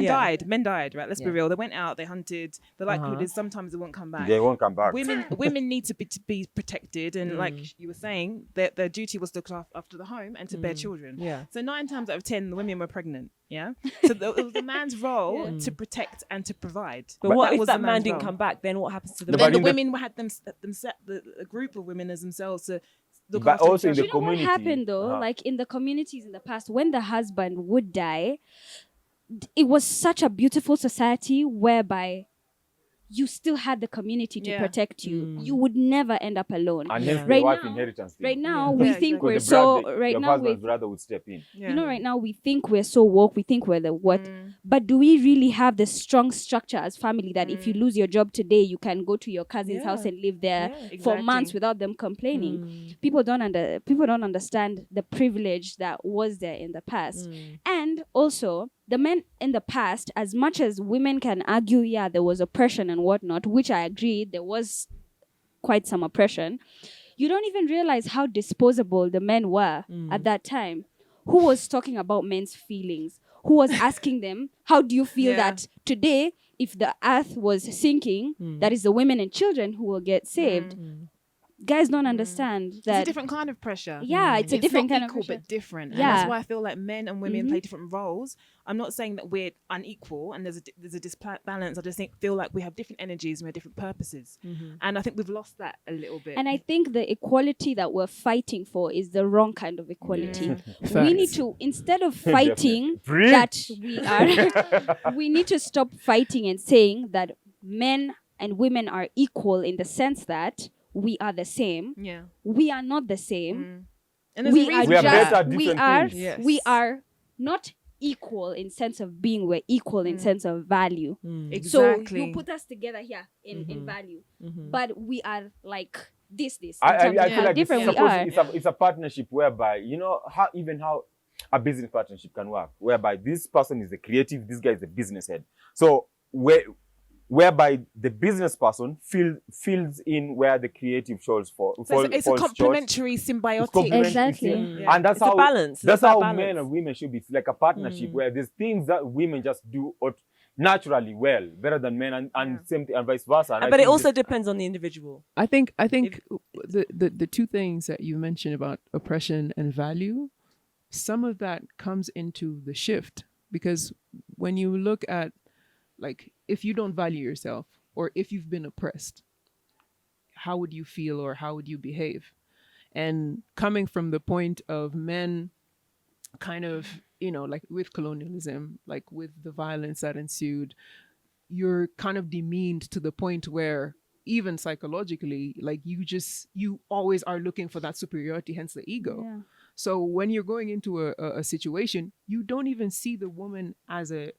died, right? Let's be real. They went out, they hunted. The likelihood is sometimes they won't come back. They won't come back. Women need to be protected, and like you were saying, their duty was to look after the home and to bear children. So 9 times out of 10, the women were pregnant. So it was the man's role to protect and to provide. But what if that man didn't come back? Then what happens to the then the women had a group of women as themselves to look but after also in each the other. What community. happened though, like in the communities in the past, when the husband would die, it was such a beautiful society whereby you still had the community to Yeah. protect you. You would never end up alone. And hence Yeah. the Right wife now- inheritance thing. Right now, Yeah. we Yeah, think exactly. we're Because the brother- so. Right your now, husband's brother would step in. you know, right now we think we're so woke. We think we're the what. But do we really have the strong structure as family that if you lose your job today, you can go to your cousin's house and live there for months Exactly. without them complaining? People don't understand the privilege that was there in the past. And also, the men in the past, as much as women can argue, yeah, there was oppression and whatnot, which I agree, there was quite some oppression. You don't even realize how disposable the men were at that time. Who was talking about men's feelings? Who was asking them, how do you feel that today, if the earth was sinking, that is the women and children who will get saved? Guys don't understand It's that. a different kind of pressure. Yeah, it's a different not kind of equal, pressure. but different. And Yeah. that's why I feel like men and women play different roles. I'm not saying that we're unequal and there's a disbalance. I just feel like we have different energies and we have different purposes. And I think we've lost that a little bit. And I think the equality that we're fighting for is the wrong kind of equality. We need to, instead of fighting Free. that we are, we need to stop fighting and saying that men and women are equal in the sense that we are the same. yeah. We are not the same. And there's We a reason are We are for better that. at different things. we are not equal in sense of being. We're equal in sense of value. Exactly. So you put us together here in value, but we are like this. In I terms feel of how like different we are. it's a partnership whereby, you know, how a business partnership can work, whereby this person is the creative, this guy is the business head. So whereby the business person fills in where the creative falls So it's a falls short. complementary, It's symbiotic. complementary, Exactly. Yeah. And that's It's a how balance. That's It's that how balance. men and women should be. It's like a partnership where there's things that women just do naturally well, better than men, and same thing, and vice versa. And I But it think also depends on the individual. I think the two things that you mentioned about oppression and value, some of that comes into the shift, because when you look at, like, if you don't value yourself or if you've been oppressed, how would you feel or how would you behave? And coming from the point of men kind of, you know, like with colonialism, like with the violence that ensued, you're kind of demeaned to the point where even psychologically, like you always are looking for that superiority, hence the ego. Yeah. So when you're going into a situation, you don't even see the woman as a,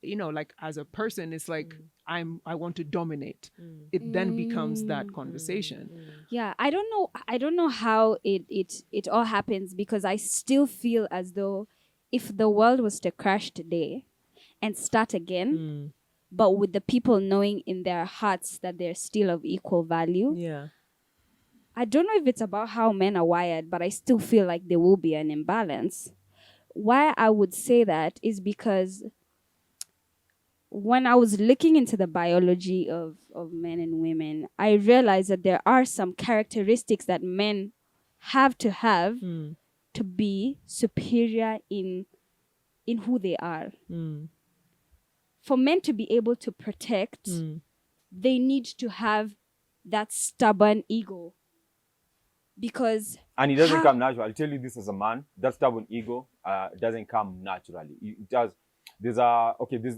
you know, like as a person. It's like, I want to dominate. It then becomes that conversation. Yeah, I don't know how it all happens, because I still feel as though if the world was to crash today and start again, but with the people knowing in their hearts that they're still of equal value. Yeah. I don't know if it's about how men are wired, but I still feel like there will be an imbalance. Why I would say that is because when I was looking into the biology of men and women, I realized that there are some characteristics that men have to be superior in who they are. For men to be able to protect, they need to have that stubborn ego. Because and it doesn't come naturally. I'll tell you this as a man, that stubborn ego doesn't come naturally. It does. There's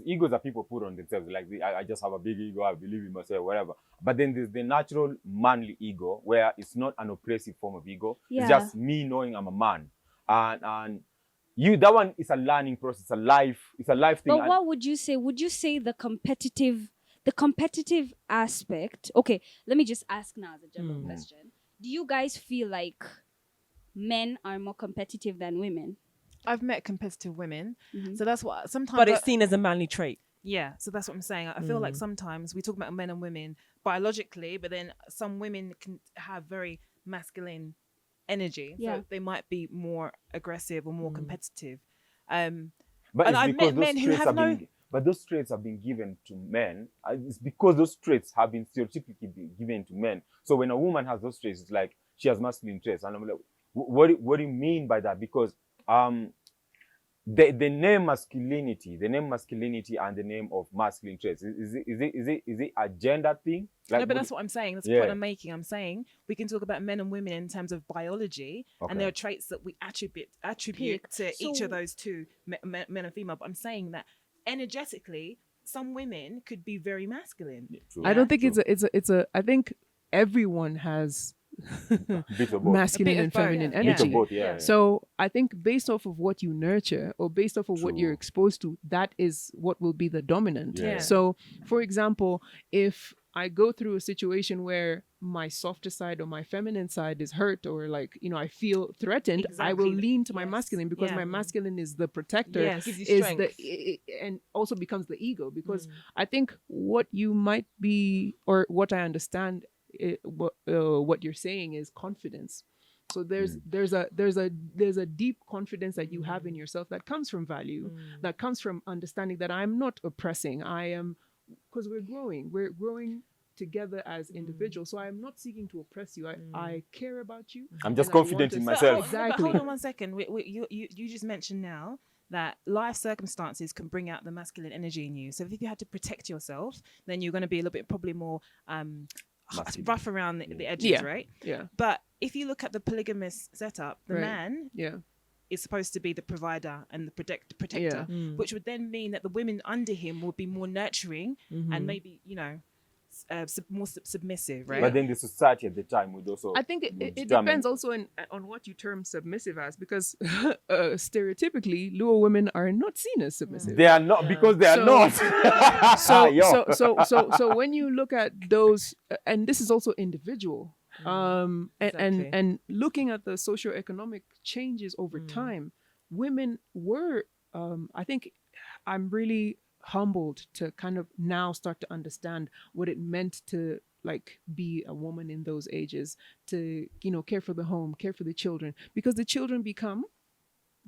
egos that people put on themselves, like I just have a big ego, I believe in myself, whatever. But then there's the natural manly ego, where it's not an oppressive form of ego. Yeah. It's just me knowing I'm a man, and that one is a learning process. It's a life thing. But what would you say? Would you say the competitive aspect? Okay, let me just ask now as a general question. Do you guys feel like men are more competitive than women? I've met competitive women, so that's what sometimes. But it's seen as a manly trait. Yeah, so that's what I'm saying. I feel like sometimes we talk about men and women biologically, but then some women can have very masculine energy, so they might be more aggressive or more competitive. But and it's I've because met those men who traits have but those traits have been given to men. It's because those traits have been stereotypically given to men. So when a woman has those traits, it's like she has masculine traits. And I'm like, what do you mean by that? Because the name masculinity and the name of masculine traits, is it a gender thing? Like, no, but that's what I'm saying. That's the point I'm making. I'm saying we can talk about men and women in terms of biology, and there are traits that we attribute to each of those two, men and female. But I'm saying that energetically, some women could be very masculine. True. I don't think True. it's a I think everyone has Bit of both. masculine A bit and of both, feminine yeah. Bit of energy. both, yeah. So I think based off of what you nurture or based off of what you're True. exposed to, that is what will be the dominant. Yeah. So for example, if I go through a situation where my softer side or my feminine side is hurt or like, you know, I feel threatened, I will Exactly. lean to my Yes. masculine because Yeah. my masculine is the protector. Yes. Gives you Is strength. and also becomes the ego because I think what you might be or what I understand what you're saying is confidence. So there's a deep confidence that you have in yourself that comes from value, that comes from understanding that I'm not oppressing. I am, because we're growing together as individuals. So I'm not seeking to oppress you. I care about you. I'm just and I want confident to in serve. myself. Exactly. But hold on one second. You just mentioned now that life circumstances can bring out the masculine energy in you. So if you had to protect yourself, then you're going to be a little bit probably more Masculine. rough around the edges, Yeah. right? Yeah. But if you look at the polygamous setup, the Right. man Yeah. is supposed to be the provider and the protector, Yeah. which would then mean that the women under him would be more nurturing and maybe, you know, more submissive, right? But then the society at the time would also. I think it determine- depends also on what you term submissive as, because stereotypically, Luo women are not seen as submissive. They are not because they are So- not. Yo. So when you look at those, and this is also individual, Exactly. and looking at the socio-economic changes over time, women were, I think, I'm really humbled to kind of now start to understand what it meant to like be a woman in those ages, to, you know, care for the home, care for the children, because the children become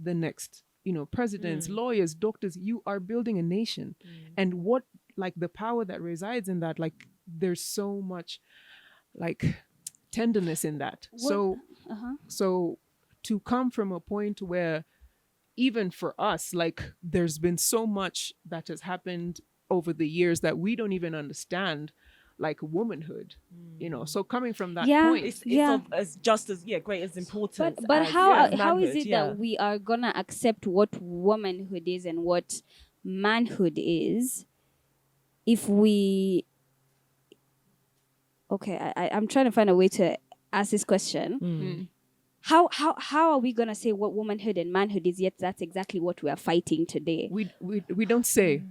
the next, you know, presidents, lawyers, doctors. You are building a nation. And what, like, the power that resides in that, like, there's so much like tenderness in that. So to come from a point where even for us, like, there's been so much that has happened over the years that we don't even understand, like womanhood, you know. So coming from that Yeah. point, It's Yeah. of as just as great as important. But as, how as how is manhood, it that we are gonna accept what womanhood is and what manhood is if we I'm trying to find a way to ask this question. How are we gonna say what womanhood and manhood is, yet that's exactly what we are fighting today? we don't say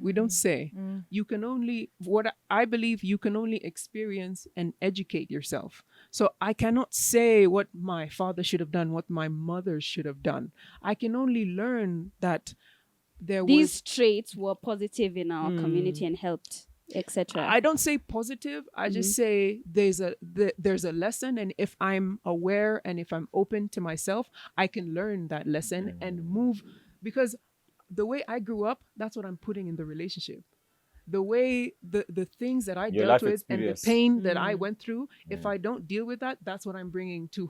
you can only, what I believe, you can only experience and educate yourself. So I cannot say what my father should have done, what my mother should have done. I can only learn that These traits were positive in our community and helped, etc. I don't say positive. I just say there's a lesson, and if I'm aware and if I'm open to myself, I can learn that lesson and move. Because the way I grew up, that's what I'm putting in the relationship. The way the things that I Your dealt life with and the experience. pain that I went through, if I don't deal with that, that's what I'm bringing to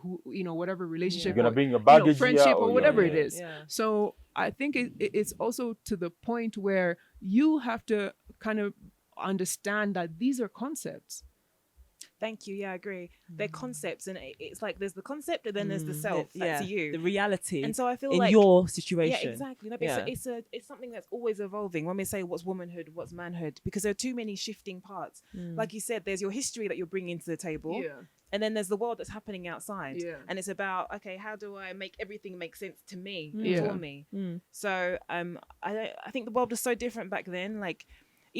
whatever relationship, You're gonna or, bring your baggage here, friendship, or or your- whatever yeah. it is. So I think it's also to the point where you have to kind of understand that these are concepts. Thank you. Yeah, I agree. They're concepts, and it's like there's the concept, and then there's the self. That's you. the reality. And so I feel in like your situation. Yeah, exactly. No, but Yeah. it's something that's always evolving. When we say what's womanhood, what's manhood, because there are too many shifting parts. Like you said, there's your history that you're bringing to the table, and then there's the world that's happening outside. Yeah. And it's about, okay, how do I make everything make sense to me, Yeah. for me? So I think the world was so different back then. Like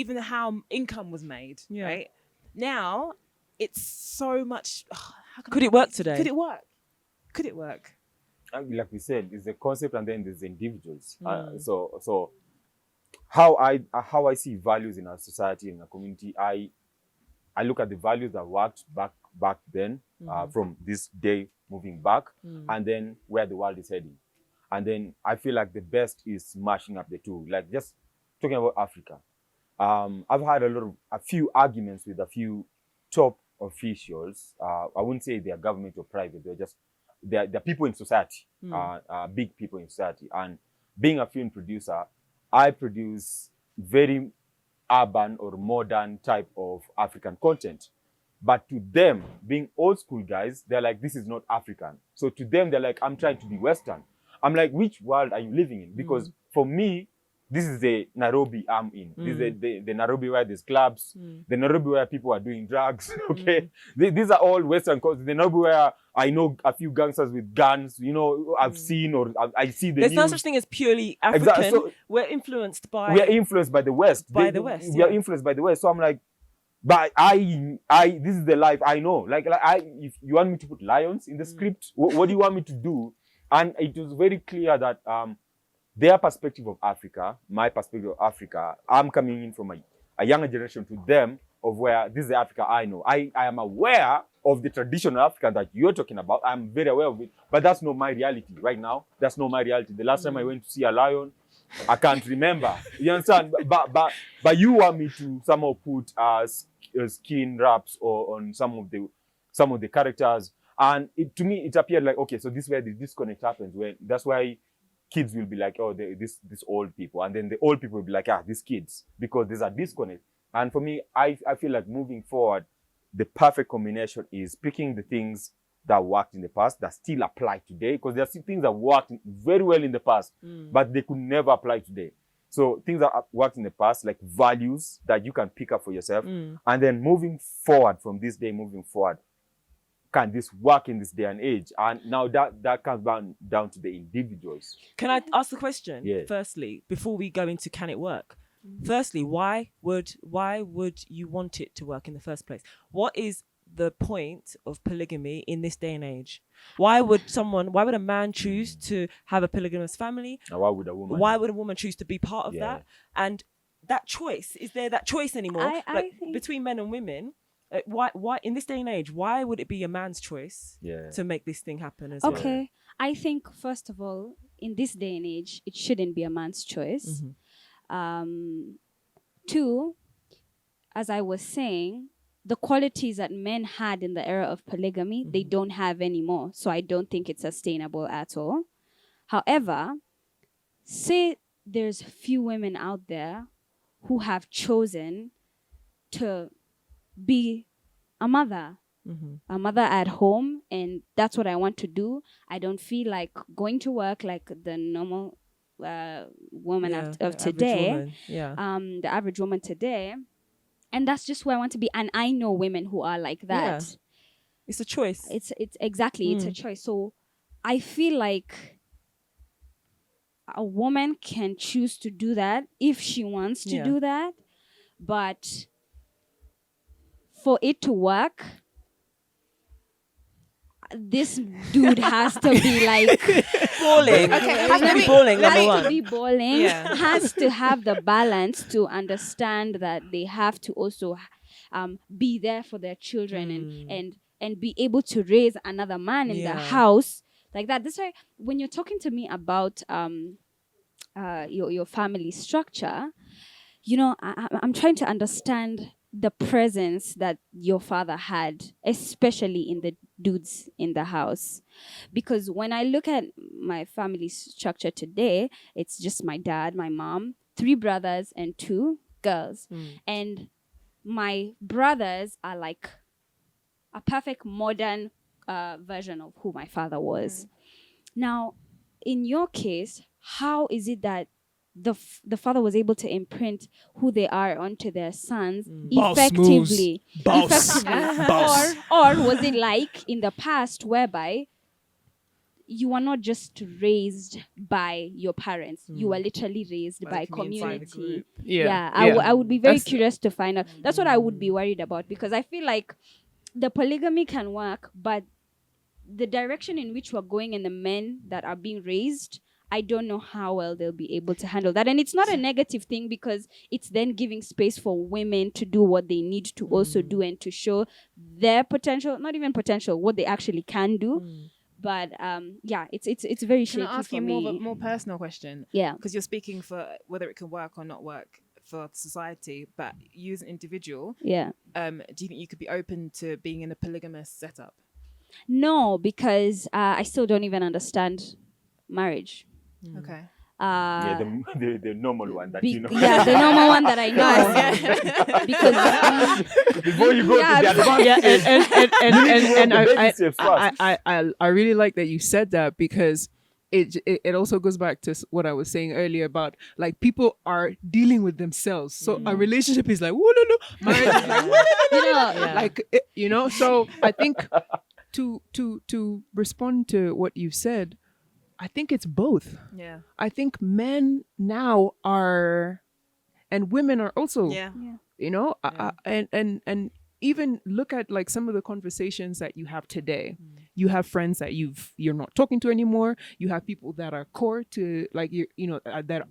even how income was made, right? Now it's so much. How can Could I it put work this? today? Could it work? Could it work? Like we said, there's the concept and then there's the individuals. So how I see values in our society, in our community, I look at the values that worked back then, from this day moving back, and then where the world is heading. And then I feel like the best is mashing up the two. Like just talking about Africa. I've had a few arguments with a few top officials. I wouldn't say they're government or private. They're people in society, big people in society. And being a film producer, I produce very urban or modern type of African content. But to them, being old school guys, they're like, this is not African. So to them, they're like, I'm trying to be Western. I'm like, which world are you living in? Because for me, this is the Nairobi I'm in. This is the Nairobi where there's clubs, the Nairobi where people are doing drugs, okay? These are all Western coasts. The Nairobi where I know a few gangsters with guns, you know, I've seen or I see the There's no news. such thing as purely African. Exactly. So we're influenced by we are influenced by the West. We are influenced by the West. So I'm like, but this is the life I know. If you want me to put lions in the script, what do you want me to do? And it was very clear that their perspective of Africa, my perspective of Africa, I'm coming in from a younger generation to them of where this is the Africa I know. I am aware of the traditional Africa that you're talking about. I'm very aware of it, but that's not my reality right now. That's not my reality. The last time I went to see a lion, I can't remember. You understand? But you want me to somehow put skin wraps on some of the characters, and to me it appeared like, okay, so this is where the disconnect happens. When that's why kids will be like, oh, this old people, and then the old people will be like, these kids, because there's a disconnect. And for me, I feel like moving forward, the perfect combination is picking the things that worked in the past that still apply today, because there are still things that worked very well in the past, but they could never apply today. So things that worked in the past, like values that you can pick up for yourself, and then moving forward from this day, moving forward, can this work in this day and age? And now that comes down to the individuals. Can I ask the question? Yeah. Firstly, before we go into can it work? Firstly, why would you want it to work in the first place? What is the point of polygamy in this day and age? Why would a man choose to have a polygamous family? And why would a woman choose to be part of that? And that choice, is there that choice anymore? I think between men and women, why in this day and age, why would it be a man's choice to make this thing happen as well? Okay, I think first of all, in this day and age, it shouldn't be a man's choice. Two, as I was saying, the qualities that men had in the era of polygamy, they don't have anymore. So I don't think it's sustainable at all. However, say there's few women out there who have chosen to be a mother at home, and that's what I want to do. I don't feel like going to work like the normal woman of today, the average woman today, and that's just where I want to be. And I know women who are like that. It's a choice. It's exactly it's a choice. So I feel like a woman can choose to do that if she wants to do that, but for it to work, this dude has to be like balling. Okay, has to be balling. Number has one. to be balling. Has to have the balance to understand that they have to also be there for their children and be able to raise another man in the house like that. That's why when you're talking to me about your family structure, you know, I'm trying to understand the presence that your father had, especially in the dudes in the house. Because when I look at my family structure today, it's just my dad, my mom, 3 brothers and 2 girls. And my brothers are like a perfect modern version of who my father was. Now, in your case, how is it that the father was able to imprint who they are onto their sons effectively? Or was it like in the past whereby you were not just raised by your parents, you were literally raised by community? I would be very curious to find out. That's what I would be worried about, because I feel like the polygamy can work, but the direction in which we're going and the men that are being raised, I don't know how well they'll be able to handle that. And it's not a negative thing, because it's then giving space for women to do what they need to also do and to show their potential, not even potential, what they actually can do. But it's very shaky. Can I ask you more personal question? Yeah. Because you're speaking for whether it can work or not work for society, but you as an individual, do you think you could be open to being in a polygamous setup? No, because I still don't even understand marriage. Okay. The normal one that you know. Yeah, the normal one that I know. Because before you go to the advanced I really like that you said that, because it also goes back to what I was saying earlier about like people are dealing with themselves. So a relationship is like, woo, no, no. Marriage is like, woo, no, no, no. Like, so I think to respond to what you said, I think it's both. Yeah. I think men now are, and women are also, and even look at like some of the conversations that you have today. You have friends that you're not talking to anymore. You have people that are core to like that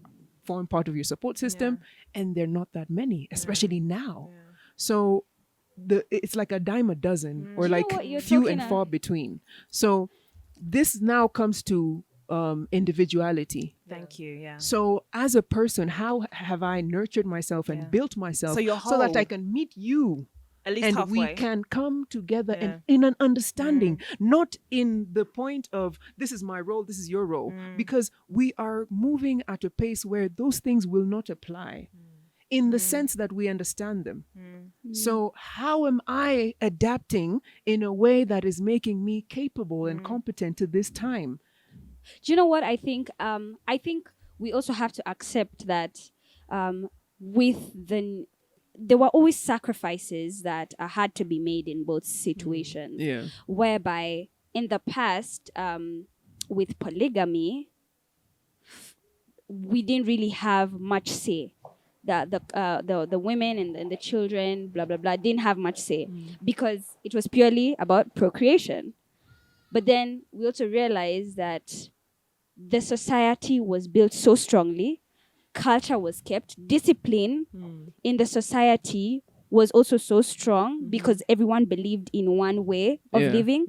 form part of your support system, and they're not that many, especially now. So it's like a dime a dozen, or like few and far between. So this now comes to individuality. Thank you. Yeah. So as a person, how have I nurtured myself and built myself so that I can meet you? At least and halfway. we can come together in an understanding, not in the point of this is my role, this is your role, because we are moving at a pace where those things will not apply in the sense that we understand them. So how am I adapting in a way that is making me capable and competent to this time? Do you know what I think? I think we also have to accept that there were always sacrifices that had to be made in both situations. Whereby in the past, with polygamy, we didn't really have much say. The women and the children, blah blah blah, didn't have much say because it was purely about procreation. But then we also realized that the society was built so strongly, culture was kept, discipline in the society was also so strong because everyone believed in one way of living.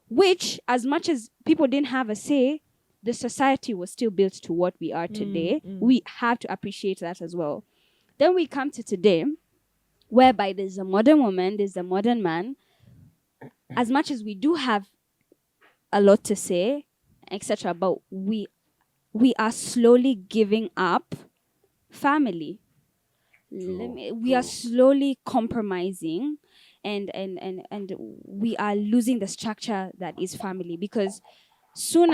Which, as much as people didn't have a say, the society was still built to what we are today. We have to appreciate that as well. Then we come to today, whereby there's a modern woman, there's a modern man. As much as we do have a lot to say, etc., but we are slowly giving up family. We are slowly compromising, and we are losing the structure that is family, because soon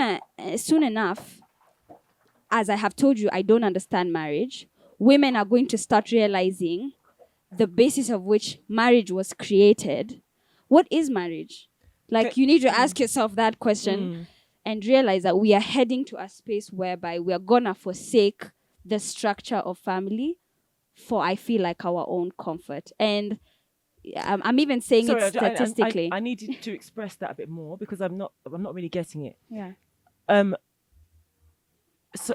enough, as I have told you, I don't understand marriage. Women are going to start realizing the basis of which marriage was created. What is marriage? Like, you need to ask yourself that question and realize that we are heading to a space whereby we are gonna forsake the structure of family for, I feel like, our own comfort. And I'm even saying it statistically. I need you to express that a bit more because I'm not really getting it. Yeah. So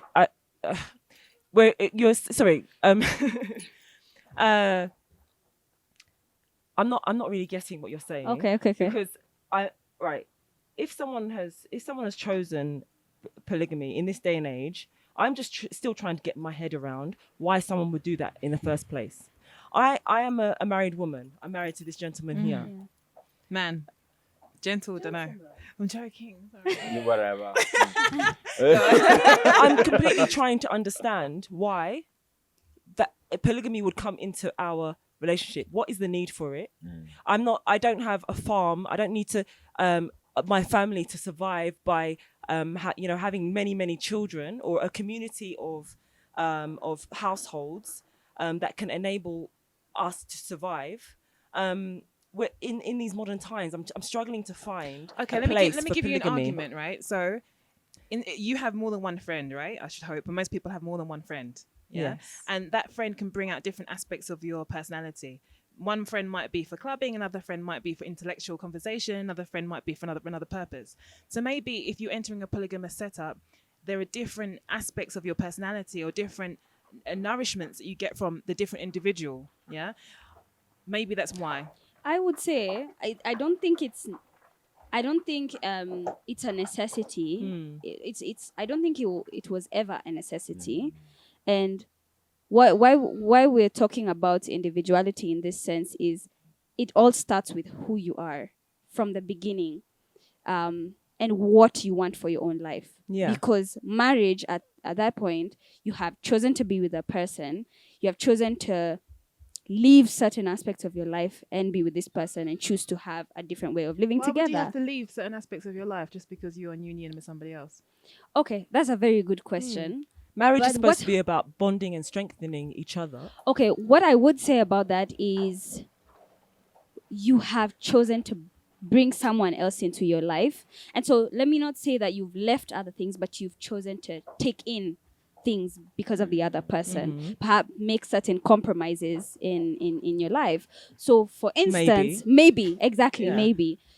you're sorry. I'm not really getting what you're saying. Okay. Because if someone has chosen polygamy in this day and age, I'm just still trying to get my head around why someone would do that in the first place. I am a married woman. I'm married to this gentleman here. Man. Gentle, don't know. I'm joking. Sorry. Whatever. I'm completely trying to understand why that polygamy would come into our relationship. What is the need for it? I don't have a farm. I don't need to my family to survive by having many children, or a community of households that can enable us to survive. We're in these modern times. I'm struggling to find. Okay, let me give you an argument, right? So, you have more than one friend, right? I should hope, but most people have more than one friend. Yeah, yes. And that friend can bring out different aspects of your personality. One friend might be for clubbing, another friend might be for intellectual conversation, another friend might be for another purpose. So maybe if you're entering a polygamous setup, there are different aspects of your personality or different nourishments that you get from the different individual. Yeah, maybe that's why. I would say I don't think it's a necessity. I don't think it was ever a necessity. And why we're talking about individuality in this sense is it all starts with who you are from the beginning, and what you want for your own life. Because marriage at that point, you have chosen to be with a person, you have chosen to leave certain aspects of your life and be with this person and choose to have a different way of living together. Why would you have to leave certain aspects of your life just because you're in union with somebody else? Okay, that's a very good question. Marriage But is supposed to be about bonding and strengthening each other. Okay, what I would say about that is you have chosen to bring someone else into your life. And so let me not say that you've left other things, but you've chosen to take in things because of the other person. Perhaps make certain compromises in your life. So for instance, maybe.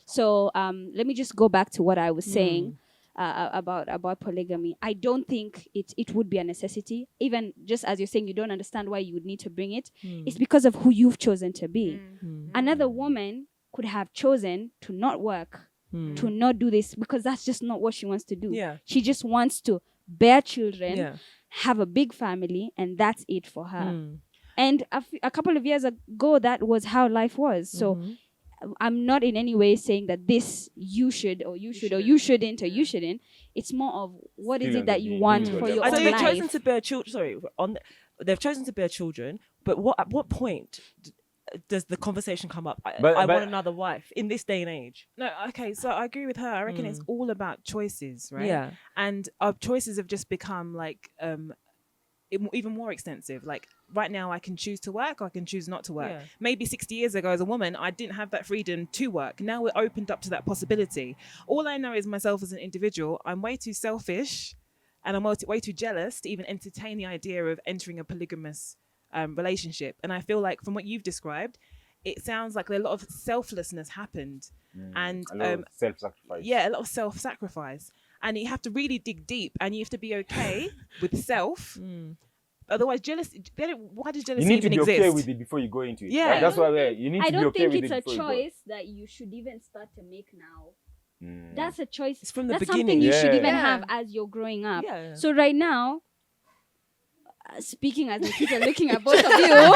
So let me just go back to what I was saying. About polygamy. I don't think it would be a necessity. Even just as you're saying, you don't understand why you would need to bring it. It's because of who you've chosen to be. Another woman could have chosen to not work, to not do this, because that's just not what she wants to do. She just wants to bear children, have a big family, and that's it for her. And a couple of years ago, that was how life was. So I'm not in any way saying that this you should or you should or you shouldn't or you shouldn't. It's more of what is it that you want for your own So life. they've chosen to bear children. Sorry, they've chosen to bear children. But at what point does the conversation come up? I want another wife in this day and age. No, okay, so I agree with her. I reckon it's all about choices, right? Yeah. And our choices have just become like even more extensive. Like right now I can choose to work or I can choose not to work. Maybe 60 years ago as a woman I didn't have that freedom to work. Now we're opened up to that possibility. All I know is myself as an individual, I'm way too selfish and I'm way too jealous to even entertain the idea of entering a polygamous relationship. And I feel like from what you've described, it sounds like a lot of selflessness happened and a lot of self-sacrifice. Yeah, a lot of self-sacrifice. And you have to really dig deep and you have to be okay with self. Otherwise, jealousy, why does jealousy even exist? You need to be okay with it before you go into it. Yeah. Like, that's why you need to be okay with it. I don't think it's a choice that you should even start to make now. That's a choice. It's from the That's beginning. something you should even have as you're growing up. So right now, speaking as Nikita, looking at both of you,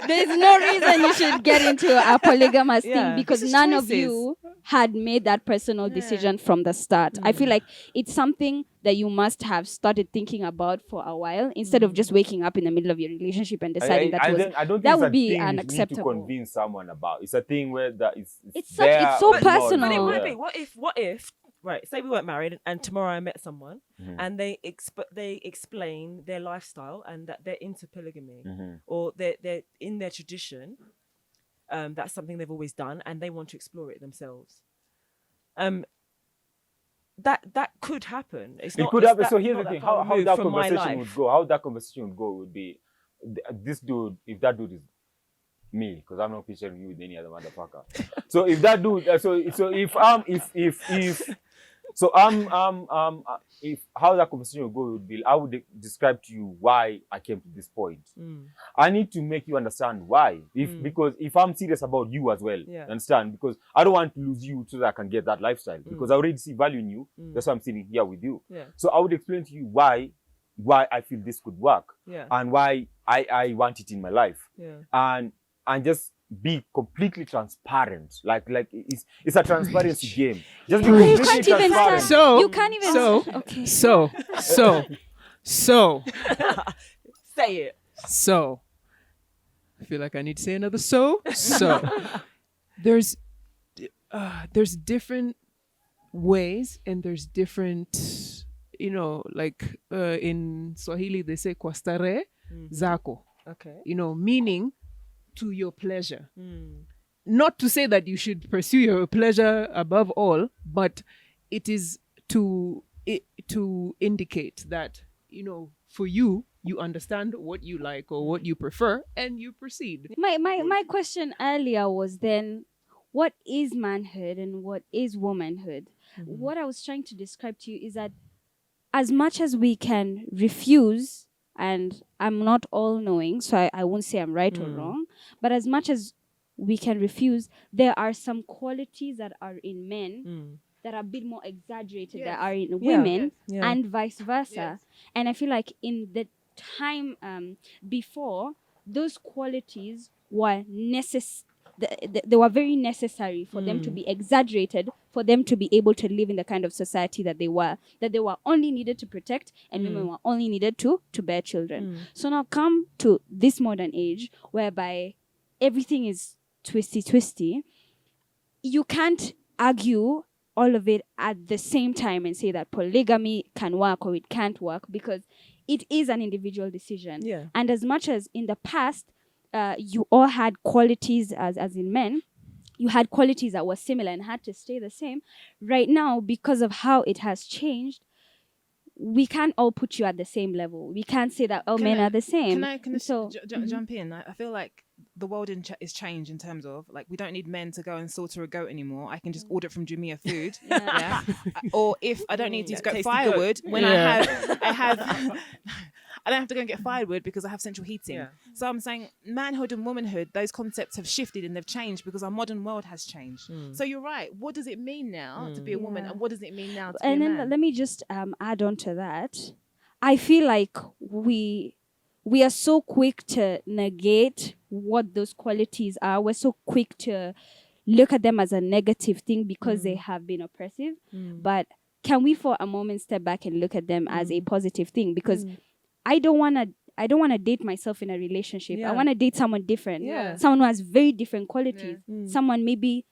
there's no reason you should get into a polygamous thing because none of you had made that personal decision from the start. I feel like it's something that you must have started thinking about for a while instead of just waking up in the middle of your relationship and deciding that would be unacceptable. You need to convince someone about. It's a thing where that it's so personal. But it would be. What if? Right, say we weren't married and tomorrow I met someone and they explain their lifestyle and that they're into polygamy or they're in their tradition. That's something they've always done and they want to explore it themselves. That could happen. It could happen. So here's the thing: how that conversation would go. How that conversation would go would be this dude. If that dude is me, because I'm not picturing you with any other motherfucker. So if that dude, if how that conversation would go would be, I would describe to you why I came to this point. I need to make you understand why. Because if I'm serious about you as well, understand? Because I don't want to lose you so that I can get that lifestyle. Because I already see value in you. That's why I'm sitting here with you. So I would explain to you why I feel this could work and why I want it in my life. And just be completely transparent. Like it's a transparency game. Just be completely transparent. You can't even okay. So say it. So I feel like I need to say another so. There's different ways and there's different, like in Swahili they say kwa starehe zako. Okay. Meaning to your pleasure. Not to say that you should pursue your pleasure above all, but it is to indicate that, for you understand what you like or what you prefer and you proceed. My question earlier was then, what is manhood and what is womanhood? What I was trying to describe to you is that as much as we can refuse, and I'm not all-knowing, so I won't say I'm right or wrong, but as much as we can refuse, there are some qualities that are in men that are a bit more exaggerated that are in women and vice versa. And I feel like in the time before, those qualities were they were very necessary for them to be exaggerated, for them to be able to live in the kind of society that they were only needed to protect and women were only needed to bear children. So now come to this modern age whereby everything is twisty. You can't argue all of it at the same time and say that polygamy can work or it can't work, because it is an individual decision. Yeah. And as much as in the past, you all had qualities as in men, you had qualities that were similar and had to stay the same. Right now, because of how it has changed, we can't all put you at the same level. We can't say that all men are the same. Can I So jump in? I feel like the world is changed in terms of, like, we don't need men to go and slaughter a goat anymore. I can just order from Jumia food. Yeah. Or if I don't need to get tasty firewood, goat. when I have I don't have to go and get firewood because I have central heating. Yeah. So I'm saying manhood and womanhood, those concepts have shifted and they've changed because our modern world has changed. So you're right. What does it mean now to be a woman, and what does it mean now to be a man? then let me just add on to that. I feel like we are so quick to negate what those qualities are. We're so quick to look at them as a negative thing because they have been oppressive. But can we for a moment step back and look at them as a positive thing? Because I don't want to date myself in a relationship. Yeah. I want to date someone different. Yeah. Someone who has very different qualities. Someone maybe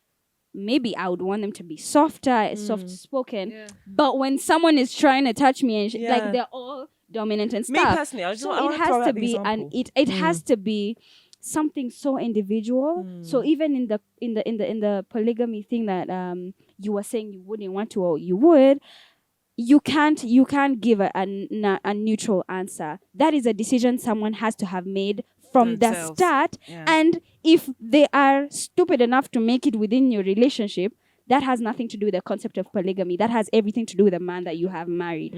I would want them to be softer, soft spoken. But when someone is trying to touch me and like they're all dominant and Me stuff. personally, I just So want it to throw has out to the be example. it has to be something so individual. So even in the polygamy thing that you were saying you wouldn't want to or you would, you can't give a neutral answer. That is a decision someone has to have made from the Themselves. start. Yeah. And if they are stupid enough to make it within your relationship, that has nothing to do with the concept of polygamy. That has everything to do with the man that you have married.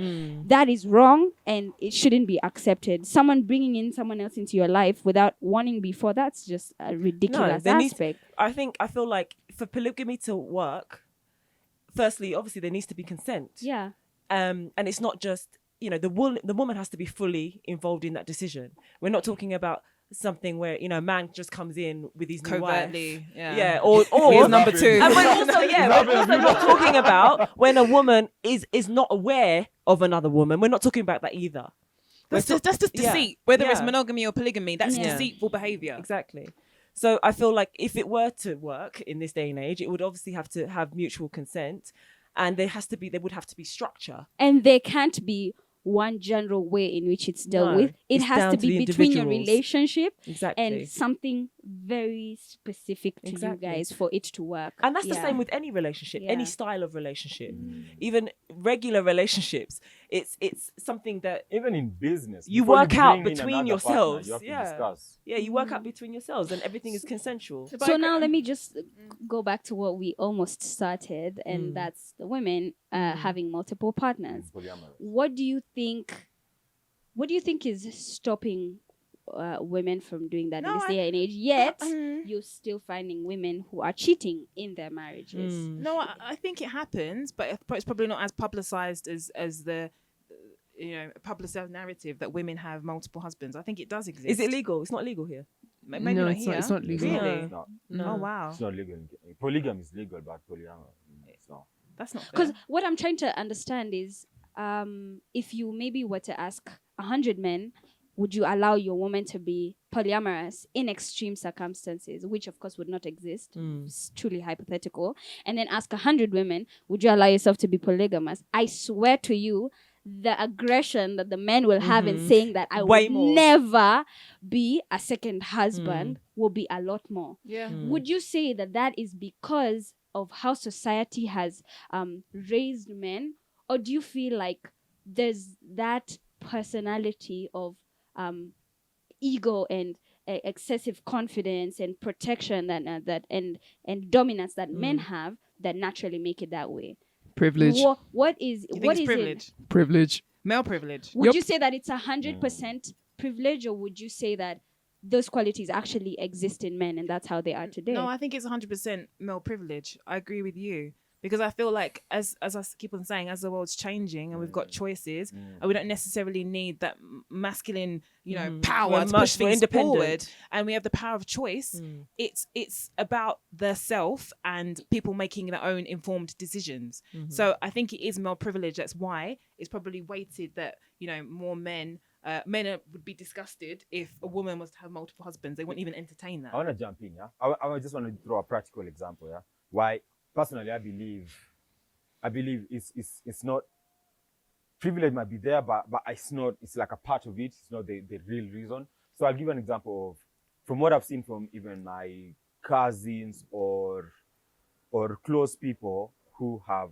That is wrong and it shouldn't be accepted. Someone bringing in someone else into your life without warning before, that's just a ridiculous aspect. I feel like for polygamy to work, firstly, obviously there needs to be consent. Yeah. And it's not just, the woman has to be fully involved in that decision. We're not talking about something where, a man just comes in with his new wife. Covertly. Yeah, or Here's number two. And we're also not talking about when a woman is not aware of another woman. We're not talking about that either. That's just Yeah. deceit. Whether it's Yeah. monogamy or polygamy, that's Yeah. deceitful behavior. Exactly. So I feel like if it were to work in this day and age, it would obviously have to have mutual consent, and there would have to be structure. And there can't be one general way in which it's dealt No, with. It it's has down to to the be between your individuals. relationship Exactly. and something very specific to Exactly. you guys for it to work. And that's the Yeah. same with any relationship, Yeah. any style of relationship, even regular relationships. It's something that Even in business, You before work out bring in between another yourselves. partner, you have Yeah. to discuss. you work out between yourselves, and everything is consensual. So now let me just go back to what we almost started, and that's the women having multiple partners. Polyamorous. What do you think is stopping women from doing that in this day and age? Yet you're still finding women who are cheating in their marriages. No, I think it happens, but it's probably not as publicized as the publicized narrative that women have multiple husbands. I think it does exist. Is it legal? It's not legal here. Maybe no, not it's here. not. It's not legal. Really? It's not. Oh wow, It's not legal. Polygamy is legal, but polyamorous, it's not. that's not fair. Because what I'm trying to understand is, if you maybe were to ask 100 men, would you allow your woman to be polyamorous in extreme circumstances, which of course would not exist, it's truly hypothetical, and then ask 100 women, would you allow yourself to be polygamous? I swear to you, the aggression that the men will have in saying that I Way would more. never be a second husband will be a lot more. Yeah. Would you say that is because of how society has raised men, or do you feel like there's that personality of ego and excessive confidence and protection that and dominance that men have that naturally make it that way? Privilege. What is You think what it's is privilege? it? Privilege. Male privilege. Would Yep. you say that it's 100% privilege, or would you say that those qualities actually exist in men and that's how they are today? No, I think it's 100% male privilege. I agree with you. Because I feel like, as I keep on saying, as the world's changing and we've got choices, and we don't necessarily need that masculine, power We're to much push more things independent. forward, and we have the power of choice. It's about the self and people making their own informed decisions. So I think it is male privilege. That's why it's probably weighted that more men. Would be disgusted if a woman was to have multiple husbands. They wouldn't even entertain that. I want to jump in, yeah? I just want to throw a practical example, yeah? Why, personally, I believe I believe it's not, privilege might be there, but it's not, it's like a part of it. It's not the real reason. So I'll give an example of, from what I've seen from even my cousins or close people who have,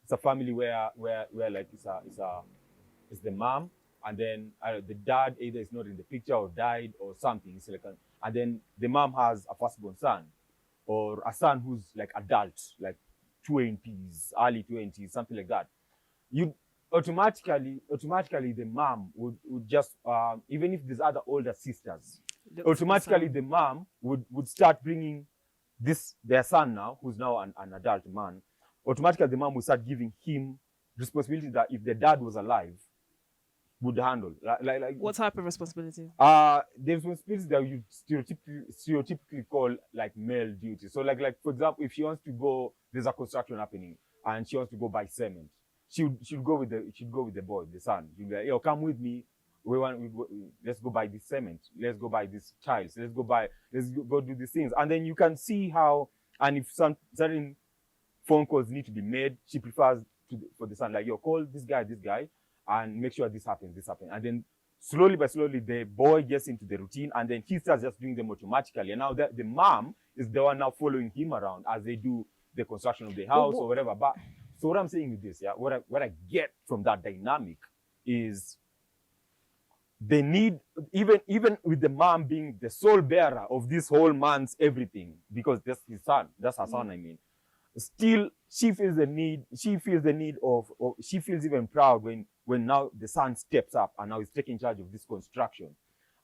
it's a family where like it's the mom, and then the dad either is not in the picture or died or something. It's like and then the mom has a firstborn son, or a son who's like adult, like 20s, early 20s, something like that. You automatically the mom would just, even if there's other older sisters, automatically the mom would start bringing their son now, who's now an adult man. Automatically the mom would start giving him responsibility that if the dad was alive would handle. Like What type of responsibility? the responsibilities that you stereotypically call like male duties. So like for example, if she wants to go, there's a construction happening and she wants to go buy cement, she'll go with the boy, the son. She'll be like, yo, come with me. Let's go buy this cement. Let's go buy these tiles. Let's go do these things. And then you can see how, and if some certain phone calls need to be made, she prefers for the son, like, yo, call this guy, and make sure this happens. And then slowly by slowly, the boy gets into the routine, and then he starts just doing them automatically. And now the mom is the one now following him around as they do the construction of the house or whatever. But so what I'm saying with this, what I get from that dynamic is they need, even with the mom being the sole bearer of this whole man's everything, because that's his son, that's her son, I mean. Still, she feels the need of she feels even proud when now the son steps up and now he's taking charge of this construction.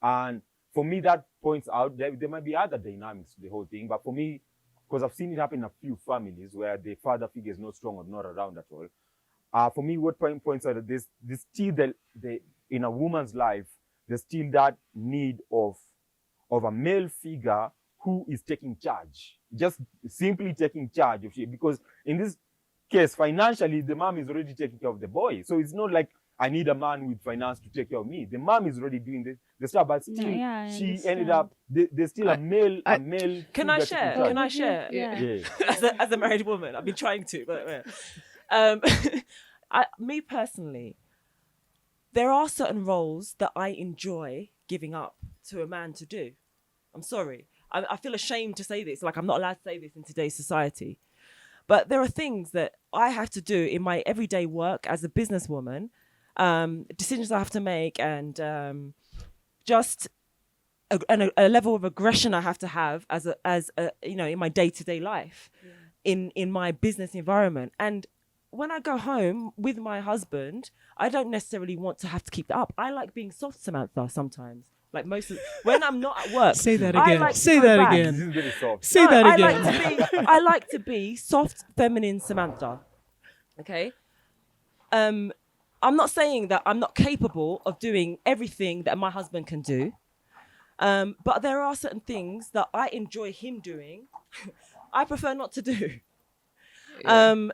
And for me, that points out that there might be other dynamics to the whole thing. But for me, because I've seen it happen in a few families where the father figure is not strong or not around at all. For me, what points out that there's still in a woman's life, there's still that need of a male figure who is taking charge, just simply taking charge of shit. Because in this case, financially, the mom is already taking care of the boy. So it's not like I need a man with finance to take care of me. The mom is already doing the stuff, but still, she ended up, there's still a male. Can I share? Yeah. As a married woman, I've been trying to, but me personally, there are certain roles that I enjoy giving up to a man to do. I'm sorry. I feel ashamed to say this. Like, I'm not allowed to say this in today's society. But there are things that I have to do in my everyday work as a businesswoman, decisions I have to make, and just a level of aggression I have to have as in my day-to-day life, in my business environment. And when I go home with my husband, I don't necessarily want to have to keep that up. I like being soft, Samantha, sometimes. Like when I'm not at work. Say that again. This is very soft. Say that again. I like to be soft, feminine Samantha. Okay? I'm not saying that I'm not capable of doing everything that my husband can do. But there are certain things that I enjoy him doing, I prefer not to do. Yeah.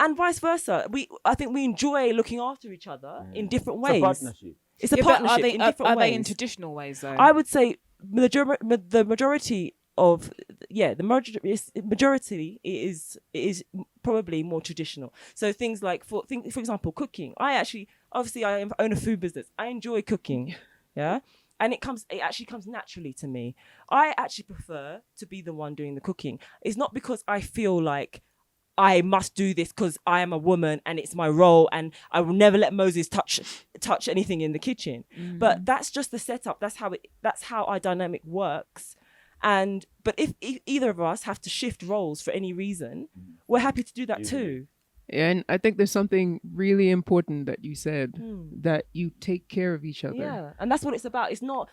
And vice versa. I think we enjoy looking after each other in different ways. It's a partnership. It's a partnership in different ways. Are they in traditional ways, though? I would say the majority of the majority is probably more traditional. So things like for example, cooking. I own a food business. I enjoy cooking, yeah, and it actually comes naturally to me. I actually prefer to be the one doing the cooking. It's not because I feel like I must do this because I am a woman and it's my role and I will never let Moses touch anything in the kitchen. Mm-hmm. But that's just the setup. That's how our dynamic works. But if either of us have to shift roles for any reason, we're happy to do that too. And I think there's something really important that you said, that you take care of each other. Yeah, and that's what it's about. It's not.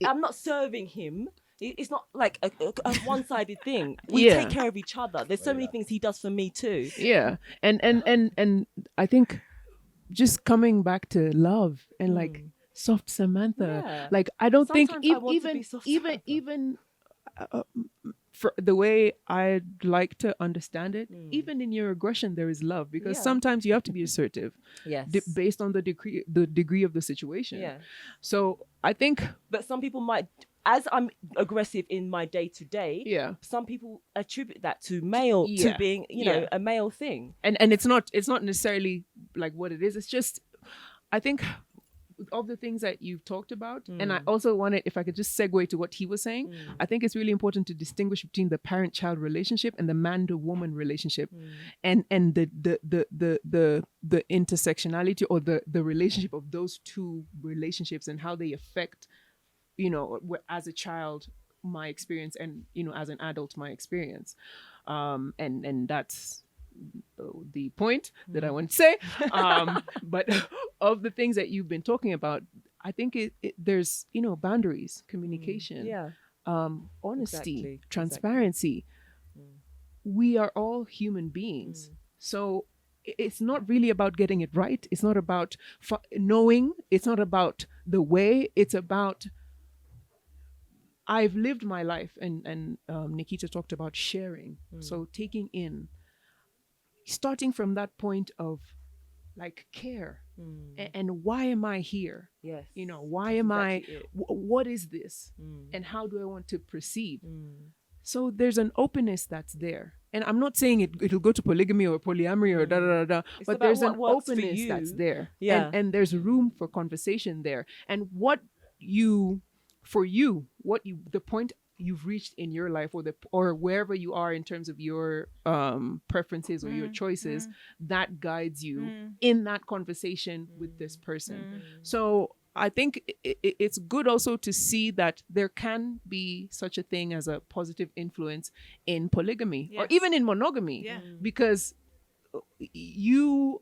I'm not serving him. It's not like a one-sided thing. We take care of each other. There's so many things he does for me too. Yeah, and I think just coming back to love and like soft Samantha, like I don't think even for the way I'd like to understand it, even in your aggression there is love, because sometimes you have to be assertive, based on the degree of the situation. Yeah. So I think, but some people might as I'm aggressive in my day to day, Yeah. some people attribute that to male, Yeah. to being, you know, a male thing. And it's not necessarily like what it is. It's just, I think, of the things that you've talked about, and I also wanted, if I could just segue to what he was saying, I think it's really important to distinguish between the parent-child relationship and the man-to-woman relationship, and the intersectionality or the relationship of those two relationships and how they affect, you know, as a child, my experience, and, you know, as an adult, my experience, and that's the point that I want to say. But of the things that you've been talking about, I think there's, you know, boundaries, communication, honesty, transparency. We are all human beings. So it's not really about getting it right. It's not about knowing. It's not about the way. It's about, I've lived my life, and Nikita talked about sharing. So taking in, starting from that point of like care, and why am I here? Yes. You know, why am I, what is this? And how do I want to proceed? So there's an openness that's there. And I'm not saying it'll go to polygamy or polyamory or da-da-da-da, but there's an openness that's there. Yeah. And there's room for conversation there. And the point you've reached in your life, or wherever you are in terms of your preferences or your choices, that guides you in that conversation with this person. So I think it's good also to see that there can be such a thing as a positive influence in polygamy or even in monogamy, because your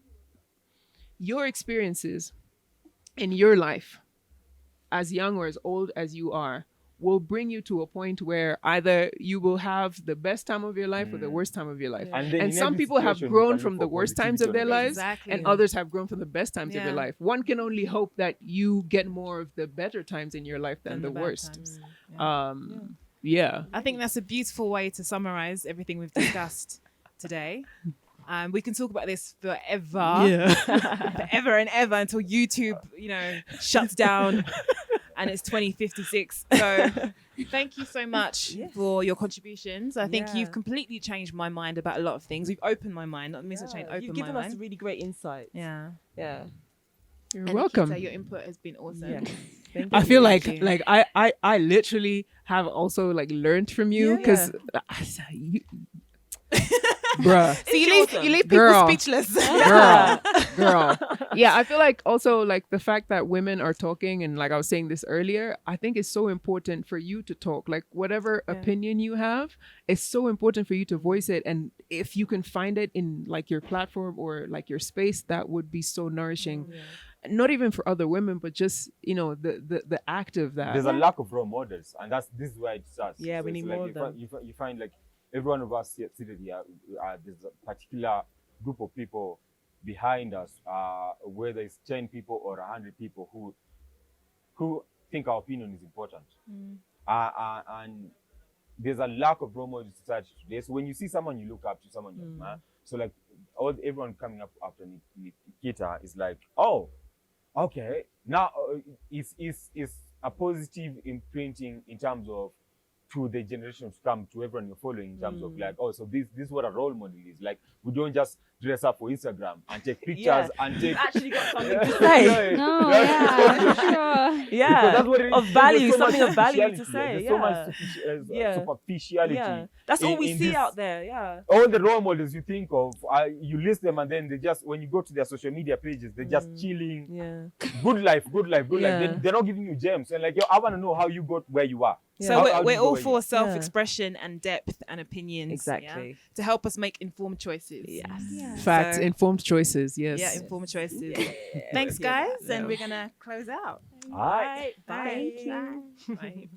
experiences in your life, as young or as old as you are, will bring you to a point where either you will have the best time of your life or the worst time of your life. And some people have grown from the worst times of their lives, and others have grown from the best times of their life. One can only hope that you get more of the better times in your life than the worst. I think that's a beautiful way to summarize everything we've discussed today. We can talk about this forever, forever and ever, until YouTube, you know, shuts down and it's 2056. So thank you so much for your contributions. I think you've completely changed my mind about a lot of things. You've opened my mind. Not opened You've given us really great insight. Yeah. You're welcome. Nikita, your input has been awesome. I feel like I literally have also like learned from you, because bruh. So you leave people speechless. Girl. Yeah, I feel like also like the fact that women are talking, and like I was saying this earlier, I think it's so important for you to talk. Like whatever opinion you have, it's so important for you to voice it. And if you can find it in like your platform or like your space, that would be so nourishing. Not even for other women, but just, you know, the act of that. There's a lack of role models, and this is where it starts. Yeah, we need more of them. You find like every one of us seated here, there's a particular group of people behind us, whether it's 10 people or 100 people who think our opinion is important. And there's a lack of role models in society today. So when you see someone you look up to, someone you admire, so like everyone coming up after Nikita is like, oh, okay, now it's a positive imprinting in terms of to the generation to come, to everyone you're following, in terms of like, oh, so this is what a role model is. Like, we don't just dress up for Instagram and take pictures and take. Actually got something to say. No, yeah, sure. Yeah, that's what it is. Of value, So something of value to superficiality. say. There's so much superficiality. Yeah, that's all we see out there. Yeah. All the role models you think of, you list them, and then they just, when you go to their social media pages, they're just chilling. Yeah. Good life. They're not giving you gems. And like, yo, I want to know how you got where you are. So we're all for self-expression and depth and opinions. Exactly. To help us make informed choices. Facts, informed choices. Yes. Yeah, informed choices. Thanks, guys. And we're going to close out. All right. Bye. Bye.